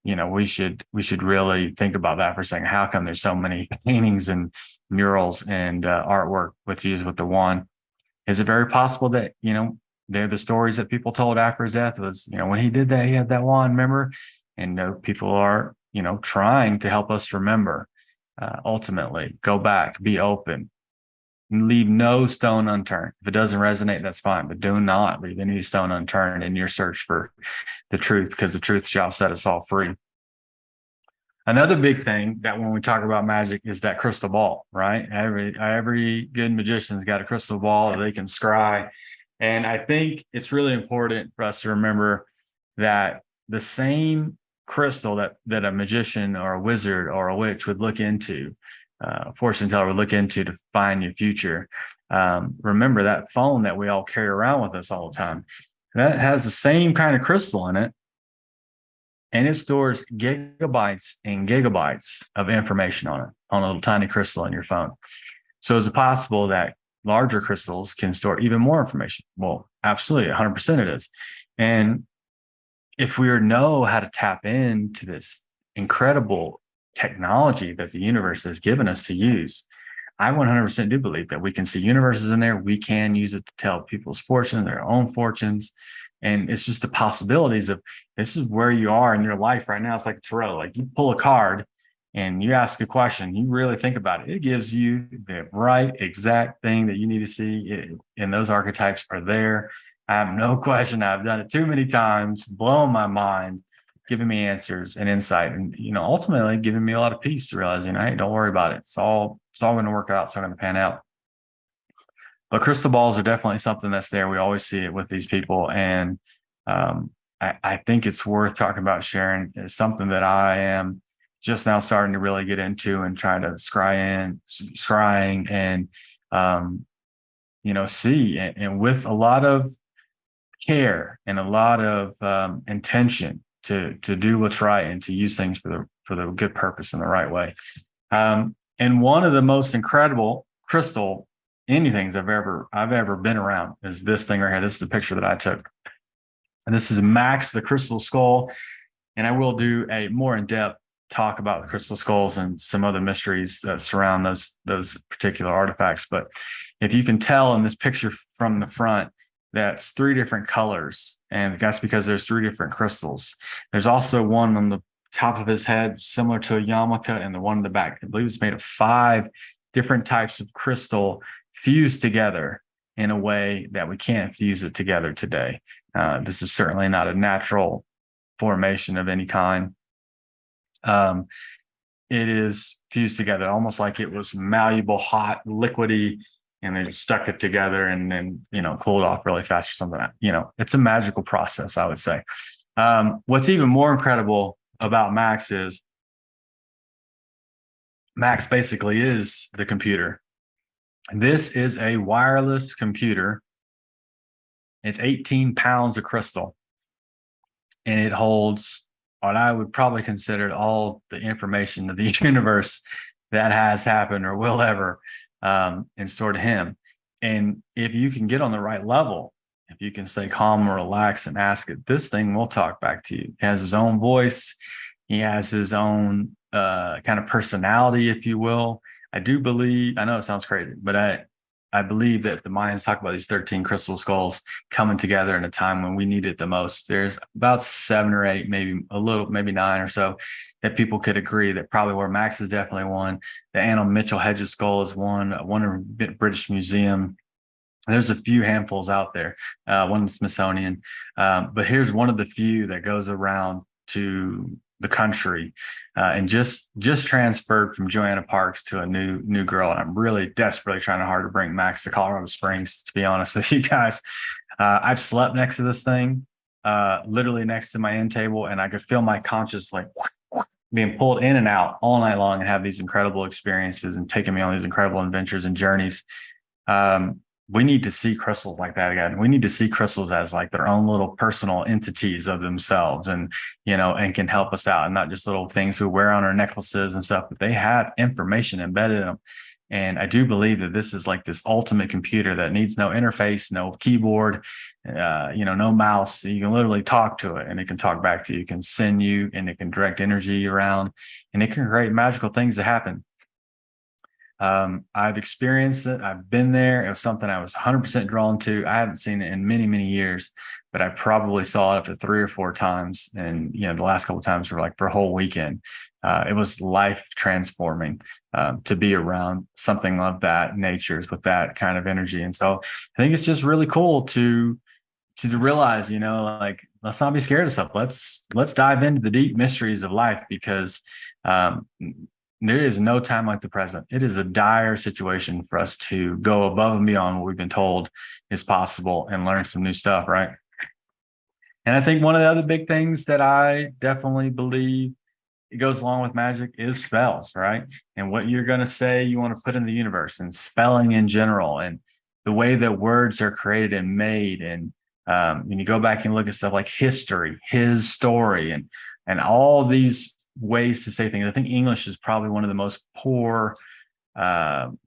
we should really think about that for a second. How come there's so many paintings and murals and artwork with Jesus with the wand? Is it very possible that, they're the stories that people told after his death was, when he did that, he had that wand, remember? And people are, trying to help us remember, ultimately, go back, be open, leave no stone unturned. If it doesn't resonate, that's fine, but do not leave any stone unturned in your search for the truth, because the truth shall set us all free. Another big thing that when we talk about magic is that crystal ball, right? Every good magician's got a crystal ball that they can scry. And I think it's really important for us to remember that the same crystal that a magician or a wizard or a witch would look into, fortune teller would look into to find your future, Remember that phone that we all carry around with us all the time, that has the same kind of crystal in it, and it stores gigabytes and gigabytes of information on it, on a little tiny crystal in your phone. So is it possible that larger crystals can store even more information? Well, absolutely, 100% it is. And if we know how to tap into this incredible technology that the universe has given us to use, I 100% do believe that we can see universes in there. We can use it to tell people's fortunes, their own fortunes. And it's just the possibilities of, this is where you are in your life right now. It's like tarot, like you pull a card and you ask a question, you really think about it. It gives you the right exact thing that you need to see. And those archetypes are there. I have no question. I've done it too many times, blowing my mind, giving me answers and insight, and ultimately giving me a lot of peace, realizing, hey, don't worry about it. It's all going to work out. It's all going to pan out. But crystal balls are definitely something that's there. We always see it with these people, and I think it's worth talking about, sharing. It's something that I am just now starting to really get into and trying to scrying and see, and with a lot of care and a lot of intention to do what's right and to use things for the good purpose in the right way. And one of the most incredible crystal anythings I've ever been around is this thing right here. This is the picture that I took, and this is Max the Crystal Skull. And I will do a more in-depth talk about the crystal skulls and some other mysteries that surround those particular artifacts. But if you can tell in this picture from the front, that's 3 different colors, and that's because there's 3 different crystals. There's also one on the top of his head similar to a yarmulke, and the one in the back, I believe it's made of 5 different types of crystal fused together in a way that we can't fuse it together today. This is certainly not a natural formation of any kind. It is fused together almost like it was malleable, hot, liquidy, and they just stuck it together and then cooled off really fast or something. It's a magical process, I would say. What's even more incredible about Max is Max basically is the computer. This is a wireless computer. It's 18 pounds of crystal, and it holds what I would probably consider all the information of the universe that has happened or will ever, and stored to him. And if you can get on the right level, if you can stay calm or relax and ask it, this thing will talk back to you. He has his own voice. He has his own kind of personality, if you will. I do believe, I know it sounds crazy, but I believe that the Mayans talk about these 13 crystal skulls coming together in a time when we need it the most. There's about 7 or 8, maybe 9 or so, that people could agree that probably where Max is definitely one. The Anna Mitchell Hedges skull is one in the British Museum. There's a few handfuls out there, one in the Smithsonian. But here's one of the few that goes around to the country, and just transferred from Joanna Parks to a new girl. And I'm really desperately trying hard to bring Max to Colorado Springs, to be honest with you guys. I've slept next to this thing, literally next to my end table, and I could feel my conscious like being pulled in and out all night long and have these incredible experiences and taking me on these incredible adventures and journeys. We need to see crystals like that again. We need to see crystals as like their own little personal entities of themselves, and and can help us out, and not just little things we wear on our necklaces and stuff, but they have information embedded in them. And I do believe that this is like this ultimate computer that needs no interface, no keyboard, no mouse. You can literally talk to it and it can talk back to you. It can send you, and it can direct energy around, and it can create magical things to happen. I've experienced it. I've been there. It was something I was 100% drawn to. I haven't seen it in many, many years, but I probably saw it up to 3 or 4 times. And, the last couple of times were like for a whole weekend. It was life transforming, to be around something of that nature with that kind of energy. And so I think it's just really cool to realize, like, let's not be scared of stuff. Let's dive into the deep mysteries of life, because, there is no time like the present. It is a dire situation for us to go above and beyond what we've been told is possible and learn some new stuff, right? And I think one of the other big things that I definitely believe it goes along with magic is spells, right? And what you're going to say you want to put in the universe, and spelling in general. And the way that words are created and made. And when you go back and look at stuff like history, his story, and all these ways to say things, I think English is probably one of the most poor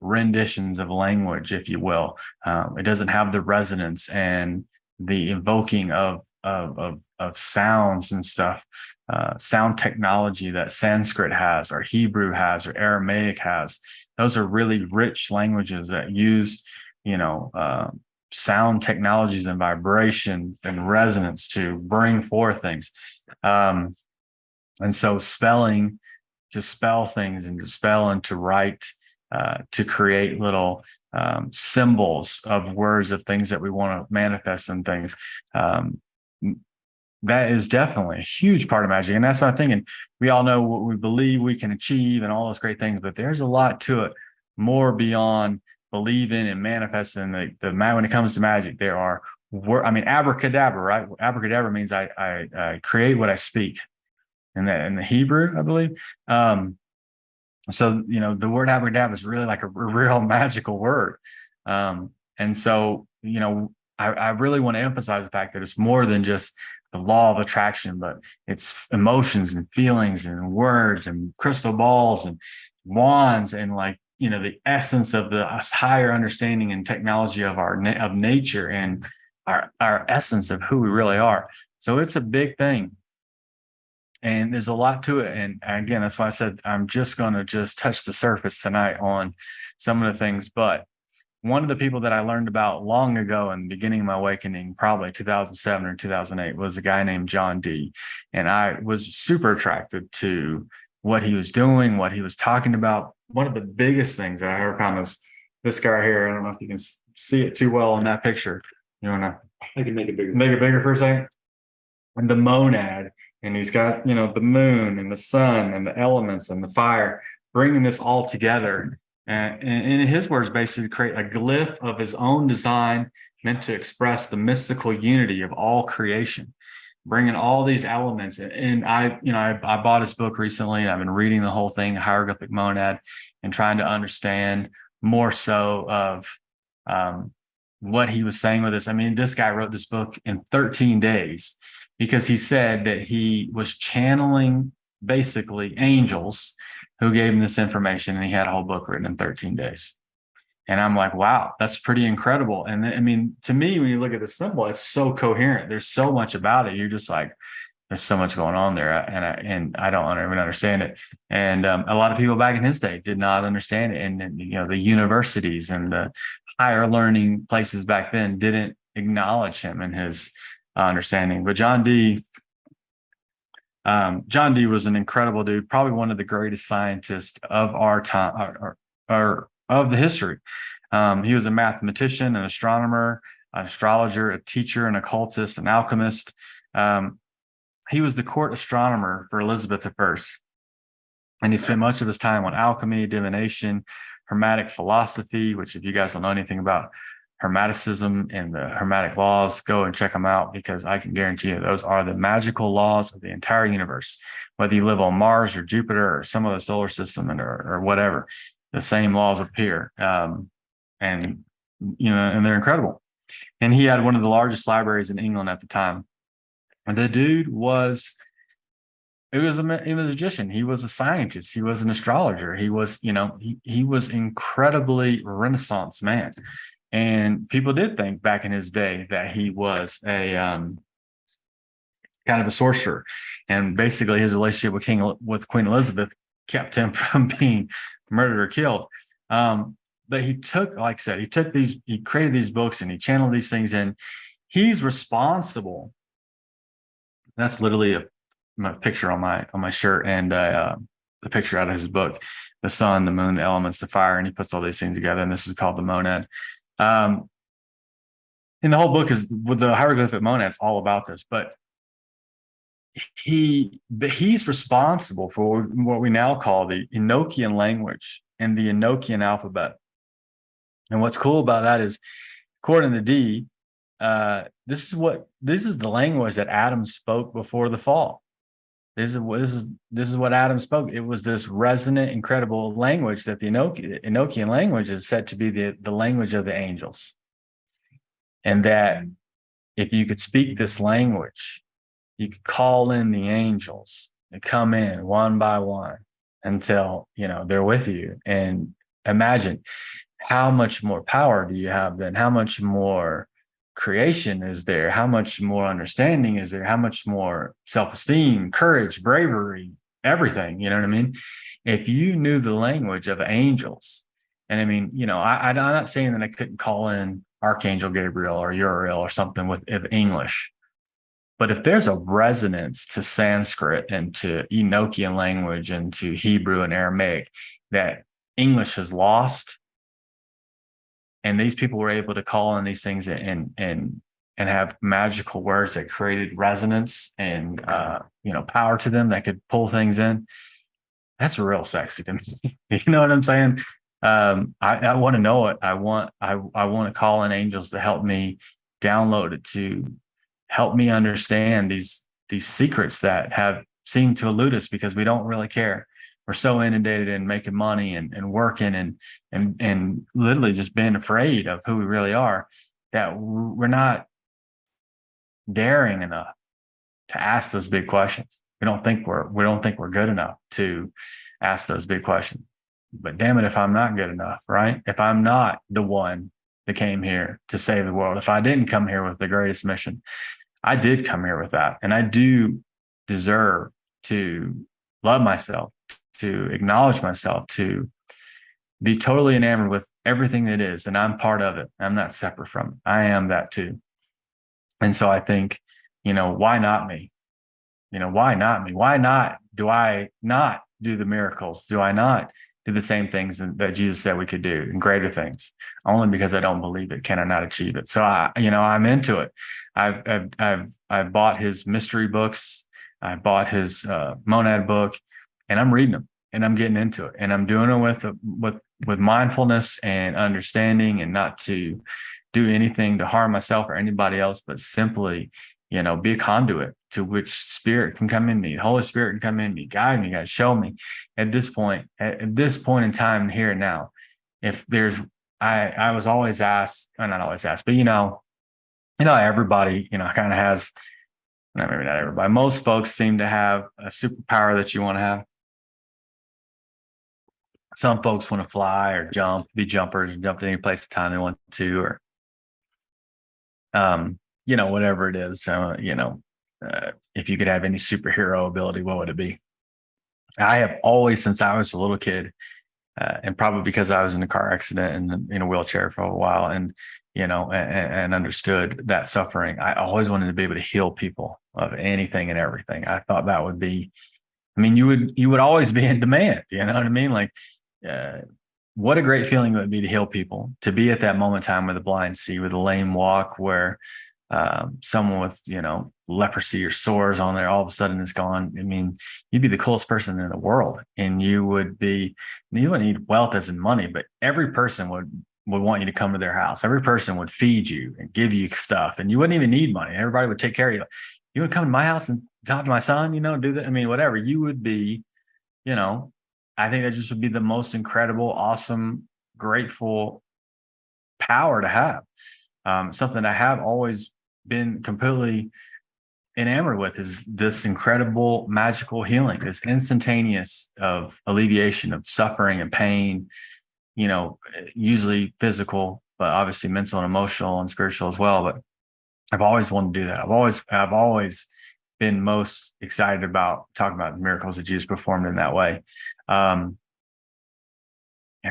renditions of language, if you will. It doesn't have the resonance and the invoking of sounds and stuff, sound technology that Sanskrit has, or Hebrew has, or Aramaic has. Those are really rich languages that use, sound technologies and vibration and resonance to bring forth things. And so spelling, to spell things and to spell and to write, to create little symbols of words of things that we want to manifest and things. That is definitely a huge part of magic. And that's what I'm thinking. We all know what we believe we can achieve and all those great things, but there's a lot to it, more beyond believing and manifesting. When it comes to magic, there are, abracadabra, right? Abracadabra means I create what I speak in the Hebrew, I believe. So, the word abracadabra is really like a real magical word. And so, I really want to emphasize the fact that it's more than just the law of attraction, but it's emotions and feelings and words and crystal balls and wands and the essence of the higher understanding and technology of of nature and our essence of who we really are. So it's a big thing. And there's a lot to it. And again, that's why I said I'm just going to just touch the surface tonight on some of the things. But one of the people that I learned about long ago in the beginning of my awakening, probably 2007 or 2008, was a guy named John Dee. And I was super attracted to what he was doing, what he was talking about. One of the biggest things that I ever found was this guy right here. I don't know if you can see it too well in that picture. You want to? I can make it bigger. Make it bigger for a second. And the monad. And he's got, the moon and the sun and the elements and the fire, bringing this all together. And in his words, basically create a glyph of his own design meant to express the mystical unity of all creation, bringing all these elements. And I bought his book recently, and I've been reading the whole thing, Hieroglyphic Monad, and trying to understand more so of what he was saying with this. I mean, this guy wrote this book in 13 days. Because he said that he was channeling basically angels who gave him this information, and he had a whole book written in 13 days. And I'm like, wow, that's pretty incredible. And I mean, to me, when you look at the symbol, it's so coherent. There's so much about it. You're just like, there's so much going on there, and I don't even understand it. And a lot of people back in his day did not understand it. And the universities and the higher learning places back then didn't acknowledge him and his understanding. But John Dee was an incredible dude, probably one of the greatest scientists of our time or of the history. He was a mathematician, an astronomer, an astrologer, a teacher, an occultist, an alchemist. He was the court astronomer for Elizabeth I, and he spent much of his time on alchemy, divination, Hermetic philosophy, which, if you guys don't know anything about Hermeticism and the Hermetic laws, go and check them out, because I can guarantee you those are the magical laws of the entire universe. Whether you live on Mars or Jupiter or some other solar system or whatever, the same laws appear. And they're incredible. And he had one of the largest libraries in England at the time. And the dude was a magician. He was a scientist. He was an astrologer. He was, he was incredibly Renaissance man. And people did think back in his day that he was a kind of a sorcerer. And basically his relationship with Queen Elizabeth kept him from being murdered or killed. But he took, like I said, he created these books and he channeled these things in. He's responsible. That's literally a picture on my shirt, and the picture out of his book, the sun, the moon, the elements, the fire, and he puts all these things together. And this is called the monad. And the whole book is with the hieroglyphic monad. It's all about this, but he's responsible for what we now call the Enochian language and the Enochian alphabet. And what's cool about that is, according to Dee, this is the language that Adam spoke before the fall. This is what Adam spoke. It was this resonant, incredible language that the Enochian language is said to be the language of the angels. And that if you could speak this language, you could call in the angels and come in one by one until, they're with you. And imagine how much more power do you have then? How much more creation is there? How much more understanding is there? How much more self-esteem, courage, bravery, everything? You know what I mean? If you knew the language of angels, and I mean, I'm not saying that I couldn't call in Archangel Gabriel or Uriel or something with English, but if there's a resonance to Sanskrit and to Enochian language and to Hebrew and Aramaic that English has lost, and these people were able to call in these things and have magical words that created resonance and power to them that could pull things in, that's real sexy to me. You know what I'm saying? I want to know it. I want to call in angels to help me download it, to help me understand these secrets that have seemed to elude us because we don't really care. We're so inundated in making money and working and literally just being afraid of who we really are, that we're not daring enough to ask those big questions. We don't think we're good enough to ask those big questions. But damn it, if I'm not good enough, right? If I'm not the one that came here to save the world, if I didn't come here with the greatest mission, I did come here with that. And I do deserve to love myself, to acknowledge myself, to be totally enamored with everything that is. And I'm part of it. I'm not separate from it. I am that too. And so I think, why not me? Why not me? Why not? Do I not do the miracles? Do I not do the same things that Jesus said we could do and greater things? Only because I don't believe it can I not achieve it. So I'm into it. I've bought his mystery books. I bought his monad book, and I'm reading them and I'm getting into it, and I'm doing it with mindfulness and understanding, and not to do anything to harm myself or anybody else, but simply, be a conduit to which spirit can come in me. Holy Spirit can come in me, guide me, guys, show me at this point in time, here and now. If there's, I was always asked, or not always asked, but everybody, kind of has, maybe not everybody, most folks seem to have a superpower that you want to have. Some folks want to fly or jump, be jumpers, and jump to any place at time they want to, or whatever it is. If you could have any superhero ability, what would it be? I have always, since I was a little kid, and probably because I was in a car accident and in a wheelchair for a while, and and understood that suffering, I always wanted to be able to heal people of anything and everything. I thought that would be, you would always be in demand. You know what I mean? Like, what a great feeling it would be to heal people, to be at that moment in time where the blind see, where the lame walk, where someone with, leprosy or sores on there, all of a sudden it's gone. You'd be the coolest person in the world, and you wouldn't need wealth as in money, but every person would want you to come to their house. Every person would feed you and give you stuff, and you wouldn't even need money. Everybody would take care of you. You would come to my house and talk to my son, do that. Whatever. You would be, I think that just would be the most incredible, awesome, grateful power to have. Something I have always been completely enamored with is this incredible magical healing, this instantaneous of alleviation of suffering and pain, usually physical, but obviously mental and emotional and spiritual as well. But I've always wanted to do that. I've always been most excited about talking about the miracles that Jesus performed in that way. And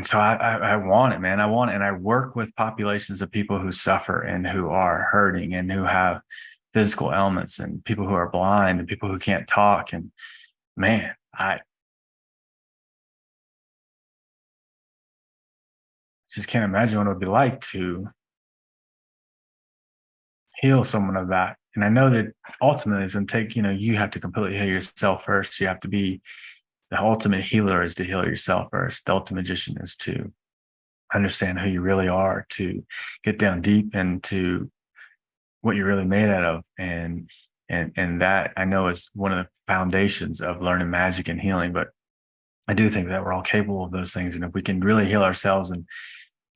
so I want it, man. I want it. And I work with populations of people who suffer and who are hurting and who have physical ailments, and people who are blind and people who can't talk. And man, I just can't imagine what it would be like to heal someone of that. And I know that ultimately it's going to take, you have to completely heal yourself first. You have to be the ultimate healer, is to heal yourself first. The ultimate magician is to understand who you really are, to get down deep into what you're really made out of. And that, I know, is one of the foundations of learning magic and healing. But I do think that we're all capable of those things. And if we can really heal ourselves and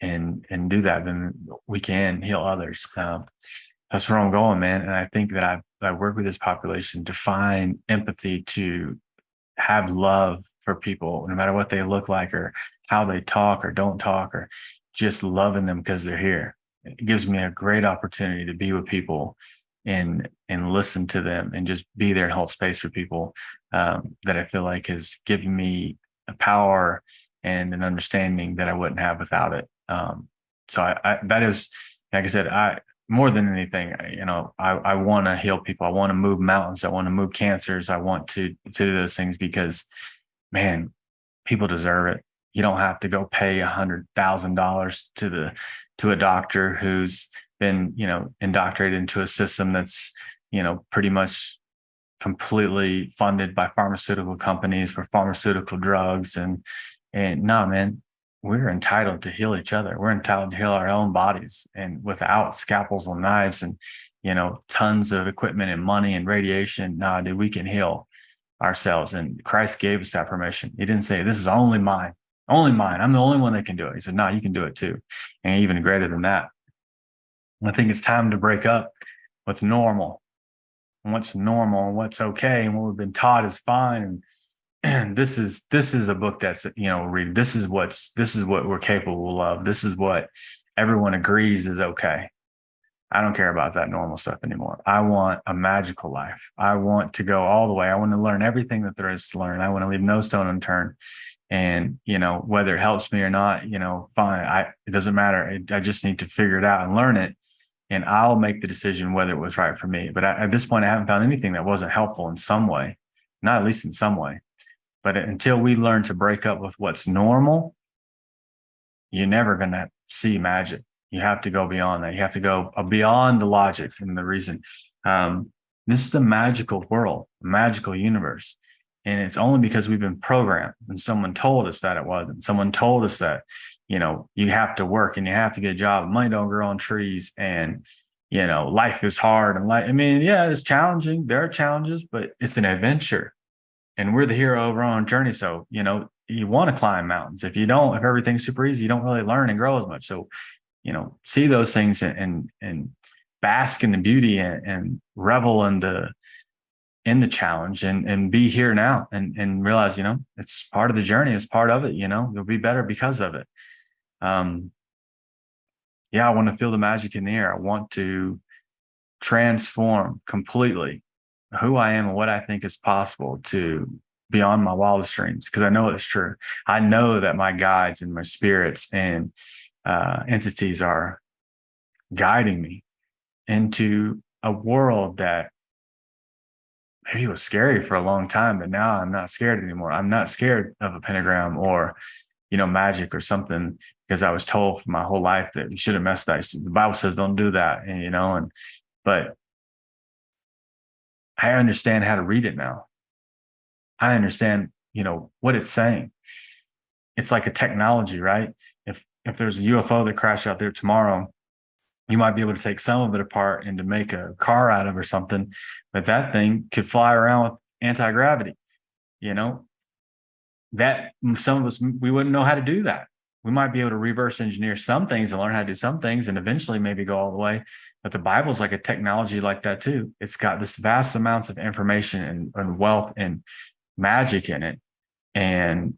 and do that, then we can heal others. That's where I'm going, man. And I think that I work with this population to find empathy, to have love for people, no matter what they look like or how they talk or don't talk, or just loving them because they're here. It gives me a great opportunity to be with people and listen to them and just be there and hold space for people, that I feel like has given me a power and an understanding that I wouldn't have without it. So that is, like I said, more than anything, I want to heal people. I want to move mountains. I want to move cancers. I want to do those things because, man, people deserve it. You don't have to go pay $100,000 to a doctor who's been, indoctrinated into a system that's, pretty much completely funded by pharmaceutical companies for pharmaceutical drugs. And no, man, we're entitled to heal each other. We're entitled to heal our own bodies, and without scalpels and knives and, tons of equipment and money and radiation. Nah, dude, we can heal ourselves. And Christ gave us that permission. He didn't say, this is only mine, only mine. I'm the only one that can do it. He said, no, you can do it too. And even greater than that. I think it's time to break up with normal, and what's normal and what's okay. And what we've been taught is fine. And this is a book that's, read, this is what we're capable of. This is what everyone agrees is okay. I don't care about that normal stuff anymore. I want a magical life. I want to go all the way. I want to learn everything that there is to learn. I want to leave no stone unturned. And, whether it helps me or not, fine. It doesn't matter. I just need to figure it out and learn it. And I'll make the decision whether it was right for me. But at this point, I haven't found anything that wasn't helpful in some way, not at least in some way. But until we learn to break up with what's normal, you're never going to see magic. You have to go beyond that. You have to go beyond the logic and the reason. This is a magical world, a magical universe. And it's only because we've been programmed and someone told us that it wasn't. Someone told us that, you have to work and you have to get a job. Money don't grow on trees, and, life is hard. And yeah, it's challenging. There are challenges, but it's an adventure. And we're the hero of our own journey. So, you want to climb mountains. If you don't, if everything's super easy, you don't really learn and grow as much. So, see those things and bask in the beauty and revel in the challenge and be here now and realize, it's part of the journey. It's part of it. You'll be better because of it. I want to feel the magic in the air. I want to transform completely who I am and what I think is possible to beyond my wildest dreams, because I know it's true. I know that my guides and my spirits and entities are guiding me into a world that maybe was scary for a long time, but now I'm not scared anymore. I'm not scared of a pentagram or, magic or something, because I was told for my whole life that you shouldn't mess that. The Bible says don't do that, but I understand how to read it now. I understand, what it's saying. It's like a technology, right? If there's a UFO that crashed out there tomorrow, you might be able to take some of it apart and to make a car out of or something, but that thing could fly around with anti-gravity, that some of us, we wouldn't know how to do that. We might be able to reverse engineer some things and learn how to do some things and eventually maybe go all the way. But the Bible's like a technology like that too. It's got this vast amounts of information and wealth and magic in it. And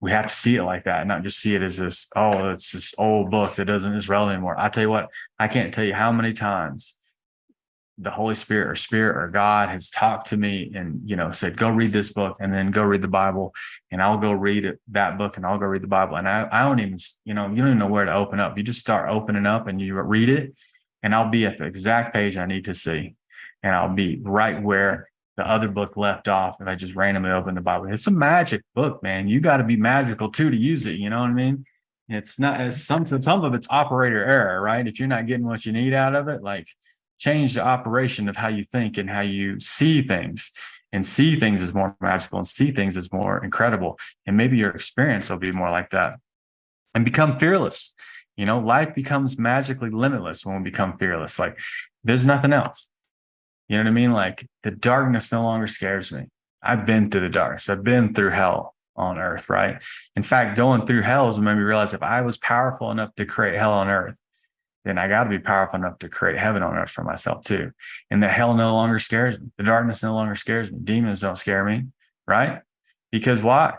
we have to see it like that, and not just see it as this, it's this old book that is relevant anymore. I tell you what, I can't tell you how many times the Holy Spirit or God has talked to me and, said, go read this book and then go read the Bible, and I'll go read that book and I'll go read the Bible. And I don't even, you don't even know where to open up. You just start opening up and you read it, and I'll be at the exact page I need to see. And I'll be right where the other book left off if I just randomly open the Bible. It's a magic book, man. You got to be magical too to use it. You know what I mean? It's not as some of it's operator error, right? If you're not getting what you need out of it, like change the operation of how you think and how you see things, and see things as more magical and see things as more incredible. And maybe your experience will be more like that, and become fearless. Life becomes magically limitless when we become fearless. Like there's nothing else. You know what I mean? Like the darkness no longer scares me. I've been through the darkness. I've been through hell. on earth, right? In fact, going through hell has made me realize if I was powerful enough to create hell on earth, then I got to be powerful enough to create heaven on earth for myself too. And the hell no longer scares me. The darkness no longer scares me. Demons don't scare me, right? Because why?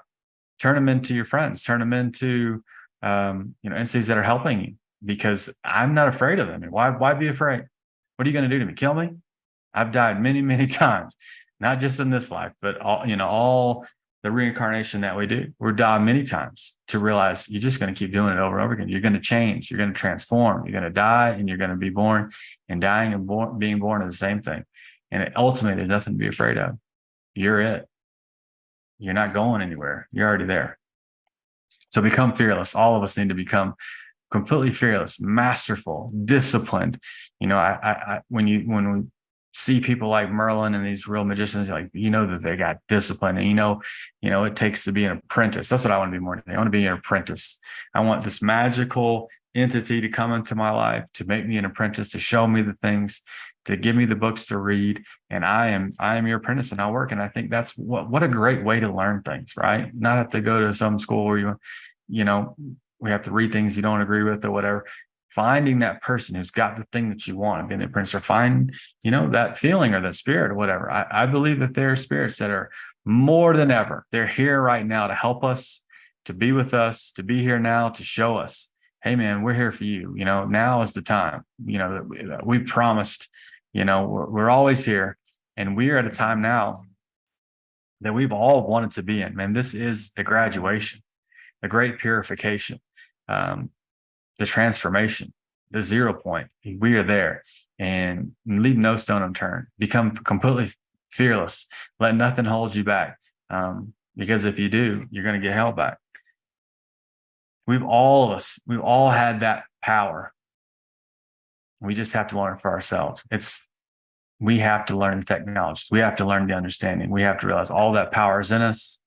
Turn them into your friends. Turn them into entities that are helping you. Because I'm not afraid of them. Why be afraid? What are you going to do to me? Kill me? I've died many, many times, not just in this life, but all the reincarnation that we do. We're died many times to realize you're just going to keep doing it over and over again. You're going to change. You're going to transform. You're going to die, and you're going to be born. And dying and being born are the same thing. And ultimately, there's nothing to be afraid of. You're it. You're not going anywhere. You're already there. So become fearless. All of us need to become completely fearless, masterful, disciplined. When we see people like Merlin and these real magicians, like, that they got discipline, and it takes to be an apprentice. That's what I want to be more than. I want to be an apprentice. I want this magical entity to come into my life, to make me an apprentice, to show me the things, to give me the books to read. And I am your apprentice, and I'll work. And I think that's what a great way to learn things, right? Not have to go to some school where we have to read things you don't agree with or whatever. Finding that person who's got the thing that you want and being the apprentice, or find, that feeling or that spirit or whatever. I believe that there are spirits that are more than ever. They're here right now to help us, to be with us, to be here now, to show us, hey man, we're here for you. Now is the time, we promised, we're always here. And we are at a time now that we've all wanted to be in. Man, this is the graduation, the great purification, the transformation, the 0 point. We are there, and leave no stone unturned. Become completely fearless. Let nothing hold you back. Because if you do, you're going to get held back. We've all had that power. We just have to learn it for ourselves. We have to learn the technology. We have to learn the understanding. We have to realize all that power is in us.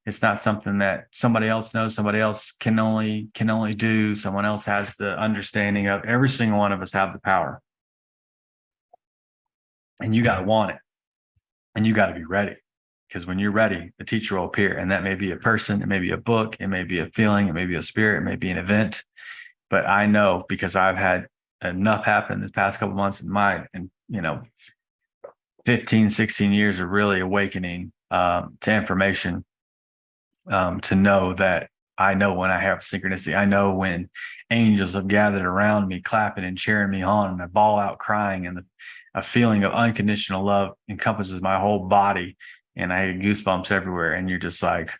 It's not something that somebody else knows, somebody else can only do. Someone else has the understanding of. Every single one of us have the power. And you got to want it. And you got to be ready. Because when you're ready, the teacher will appear. And that may be a person, it may be a book, it may be a feeling, it may be a spirit, it may be an event. But I know, because I've had enough happen this past couple of months in 15, 16 years of really awakening to information, to know that I know when I have synchronicity. I know when angels have gathered around me, clapping and cheering me on, and I bawl out crying, and a feeling of unconditional love encompasses my whole body, and I get goosebumps everywhere. And you're just like,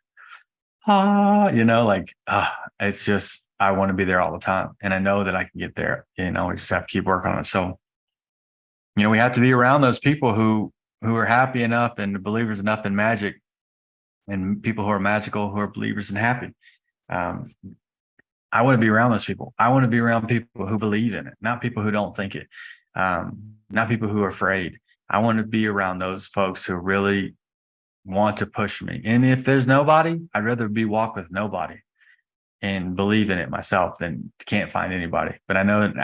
it's just, I want to be there all the time. And I know that I can get there. We just have to keep working on it. So, we have to be around those people who are happy enough and believers enough in magic, and people who are magical, who are believers and happy. I want to be around those people. I want to be around people who believe in it, not people who don't think it, not people who are afraid. I want to be around those folks who really want to push me. And if there's nobody, I'd rather walk with nobody and believe in it myself than can't find anybody. But I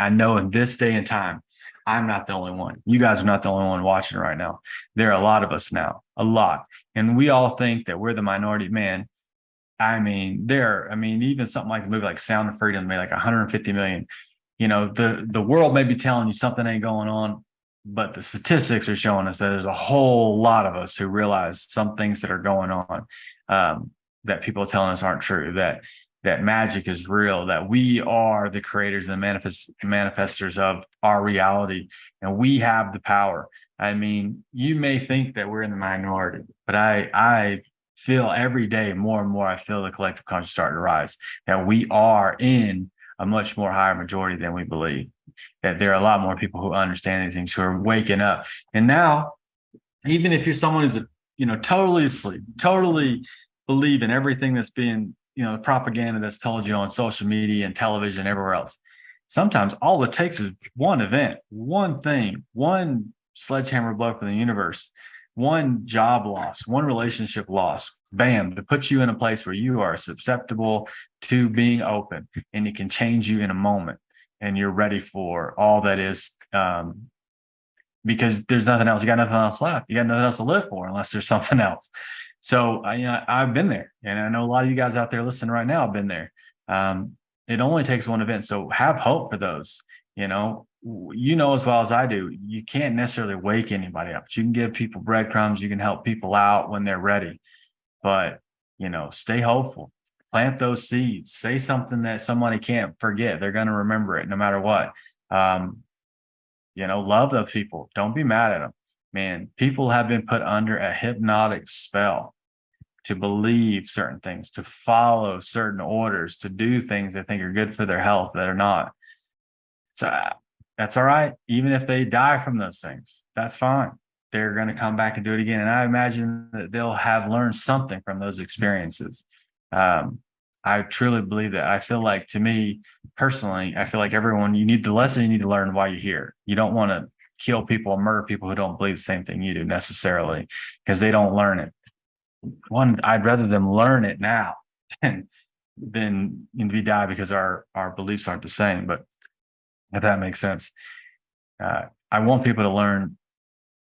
know in this day and time, I'm not the only one. You guys are not the only one watching right now. There are a lot of us now, a lot. And we all think that we're the minority. Man, even something like the movie like Sound of Freedom made like 150 million. The world may be telling you something ain't going on, but the statistics are showing us that there's a whole lot of us who realize some things that are going on, that people are telling us aren't true, that magic is real, that we are the creators and the manifestors of our reality, and we have the power. You may think that we're in the minority, but I feel every day more and more, I feel the collective conscious starting to rise, that we are in a much more higher majority than we believe, that there are a lot more people who understand these things, who are waking up. And now, even if you're someone who's, totally asleep, totally believe in everything that's being, the propaganda that's told you on social media and television, everywhere else. Sometimes all it takes is one event, one thing, one sledgehammer blow from the universe, one job loss, one relationship loss, bam, to put you in a place where you are susceptible to being open, and it can change you in a moment, and you're ready for all that is, because there's nothing else. You got nothing else left. You got nothing else to live for unless there's something else. So I've been there, and I know a lot of you guys out there listening right now have been there. It only takes one event, so have hope for those. As well as I do, you can't necessarily wake anybody up. But you can give people breadcrumbs. You can help people out when they're ready, but stay hopeful. Plant those seeds. Say something that somebody can't forget. They're going to remember it no matter what. Um, love those people. Don't be mad at them. Man, people have been put under a hypnotic spell to believe certain things, to follow certain orders, to do things they think are good for their health that are not. So that's all right. Even if they die from those things, that's fine. They're going to come back and do it again. And I imagine that they'll have learned something from those experiences. I truly believe that. I feel like, to me personally, I feel like everyone, you need to learn while you're here. You don't want to kill people or murder people who don't believe the same thing you do necessarily, because they don't learn it. I'd rather them learn it now than be die because our beliefs aren't the same. But if that makes sense, I want people to learn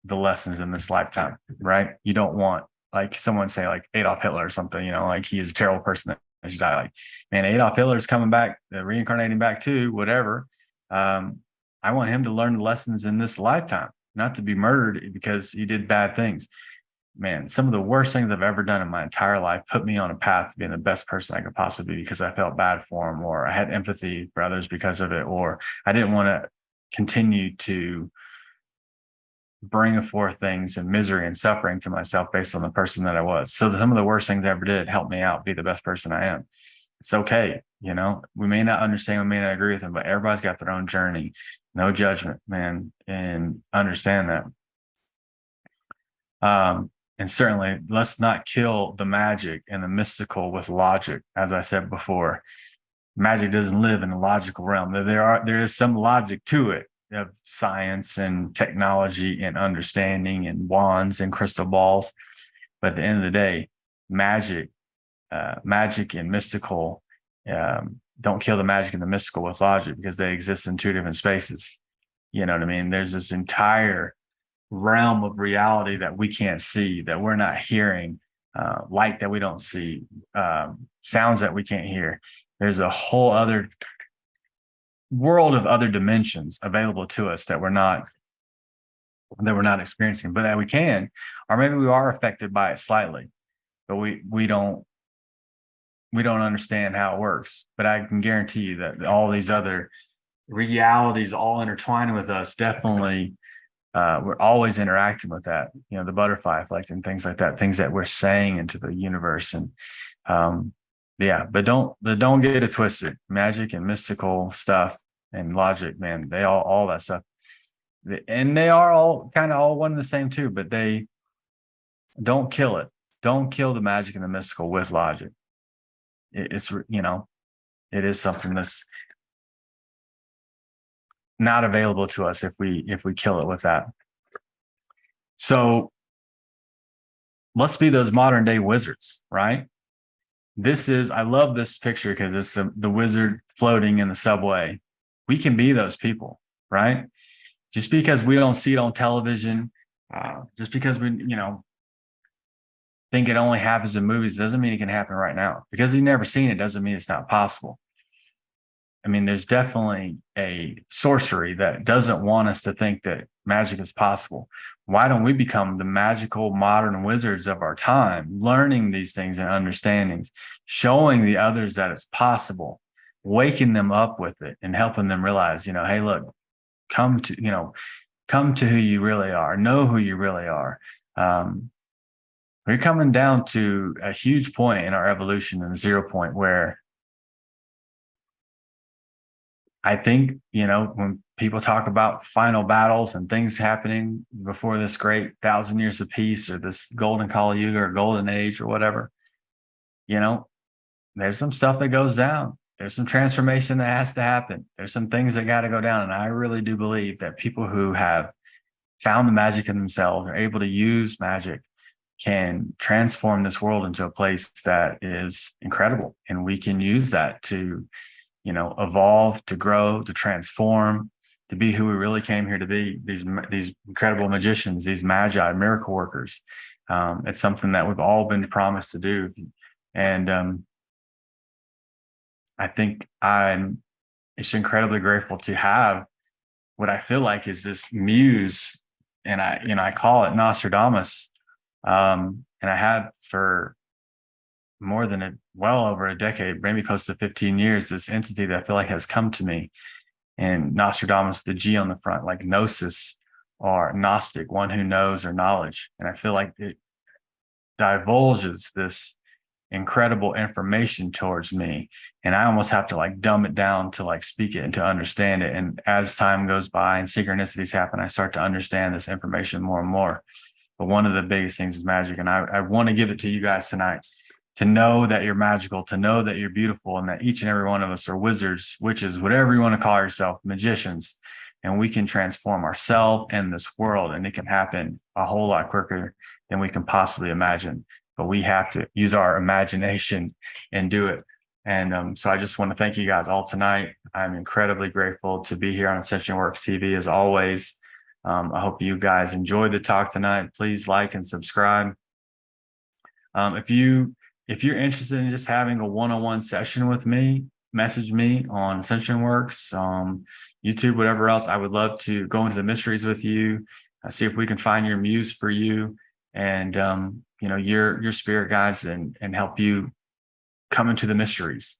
the lessons in this lifetime, right? You don't want, like, someone say like Adolf Hitler or something, like he is a terrible person that should die. Like, man, Adolf Hitler's coming back, reincarnating back too, whatever. I want him to learn the lessons in this lifetime, not to be murdered because he did bad things. Man, some of the worst things I've ever done in my entire life put me on a path to being the best person I could possibly be, because I felt bad for him, or I had empathy for others because of it, or I didn't want to continue to bring forth things and misery and suffering to myself based on the person that I was. So some of the worst things I ever did helped me out be the best person I am. It's okay. We may not understand, we may not agree with them, but everybody's got their own journey. No judgment, man, and understand that. And certainly, let's not kill the magic and the mystical with logic. As I said before, magic doesn't live in the logical realm. There is some logic to it, of science and technology and understanding and wands and crystal balls. But at the end of the day, magic and mystical, don't kill the magic and the mystical with logic, because they exist in two different spaces. You know what I mean? There's this entire realm of reality that we can't see, that we're not hearing, light that we don't see, sounds that we can't hear. There's a whole other world of other dimensions available to us that we're not experiencing, but that we can, or maybe we are affected by it slightly, but we don't understand how it works. But I can guarantee you that all these other realities all intertwining with us, definitely, we're always interacting with that, the butterfly effect and things like that, things that we're saying into the universe. And but don't get it twisted. Magic and mystical stuff and logic, man, they all that stuff, and they are all kind of all one and the same too, but they don't kill it. Don't kill the magic and the mystical with logic. It's it is something that's not available to us if we kill it with that. So let's be those modern day wizards, right? I love this picture because it's the wizard floating in the subway. We can be those people, right? Just because we don't see it on television, just because we, think it only happens in movies, doesn't mean it can happen right now. Because you've never seen it doesn't mean it's not possible. I mean, there's definitely a sorcery that doesn't want us to think that magic is possible. Why don't we become the magical modern wizards of our time, learning these things and understandings, showing the others that it's possible, waking them up with it and helping them realize, hey, look, come to who you really are, know who you really are. We're coming down to a huge point in our evolution, and a 0 point, where I think, when people talk about final battles and things happening before this great 1,000 years of peace, or this golden Kali Yuga or golden age or whatever, there's some stuff that goes down. There's some transformation that has to happen. There's some things that got to go down. And I really do believe that people who have found the magic in themselves, are able to use magic, can transform this world into a place that is incredible. And we can use that to, evolve, to grow, to transform, to be who we really came here to be, these incredible magicians, these magi, miracle workers. It's something that we've all been promised to do. And I think I'm just incredibly grateful to have what I feel like is this muse, and I call it Nostradamus. And I had for more than well over a decade, maybe close to 15 years, this entity that I feel like has come to me. And Nostradamus with the G on the front, like gnosis or Gnostic, one who knows or knowledge. And I feel like it divulges this incredible information towards me. And I almost have to like dumb it down to like speak it and to understand it. And as time goes by and synchronicities happen, I start to understand this information more and more. But one of the biggest things is magic. And I want to give it to you guys tonight, to know that you're magical, to know that you're beautiful, and that each and every one of us are wizards, witches, whatever you want to call yourself, magicians. And we can transform ourselves and this world, and it can happen a whole lot quicker than we can possibly imagine. But we have to use our imagination and do it. And so I just want to thank you guys all tonight. I'm incredibly grateful to be here on Ascension Works TV as always. I hope you guys enjoyed the talk tonight. Please like and subscribe. If you're interested in just having a one-on-one session with me, message me on Ascension Works, YouTube, whatever else. I would love to go into the mysteries with you, see if we can find your muse for you, and your spirit guides, and help you come into the mysteries.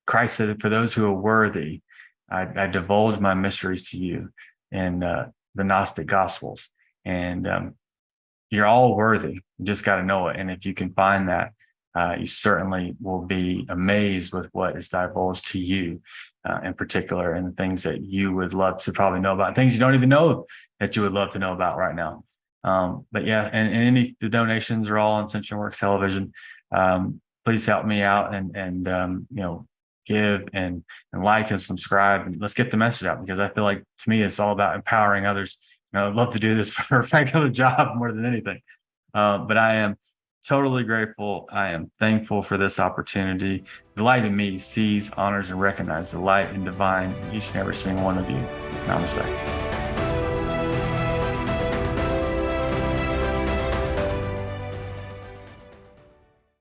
Christ said that for those who are worthy, I divulge my mysteries to you in the Gnostic Gospels. And you're all worthy. You just got to know it. And if you can find that, you certainly will be amazed with what is divulged to you in particular, and the things that you would love to probably know about, things you don't even know that you would love to know about right now. But yeah, and the donations are all on Ascension Works Television. Please help me out and give and like and subscribe, and let's get the message out, because I feel like, to me, it's all about empowering others. I'd love to do this for a regular job more than anything. But I am totally grateful. I am thankful for this opportunity. The light in me sees, honors, and recognizes the light and divine in each and every single one of you. Namaste.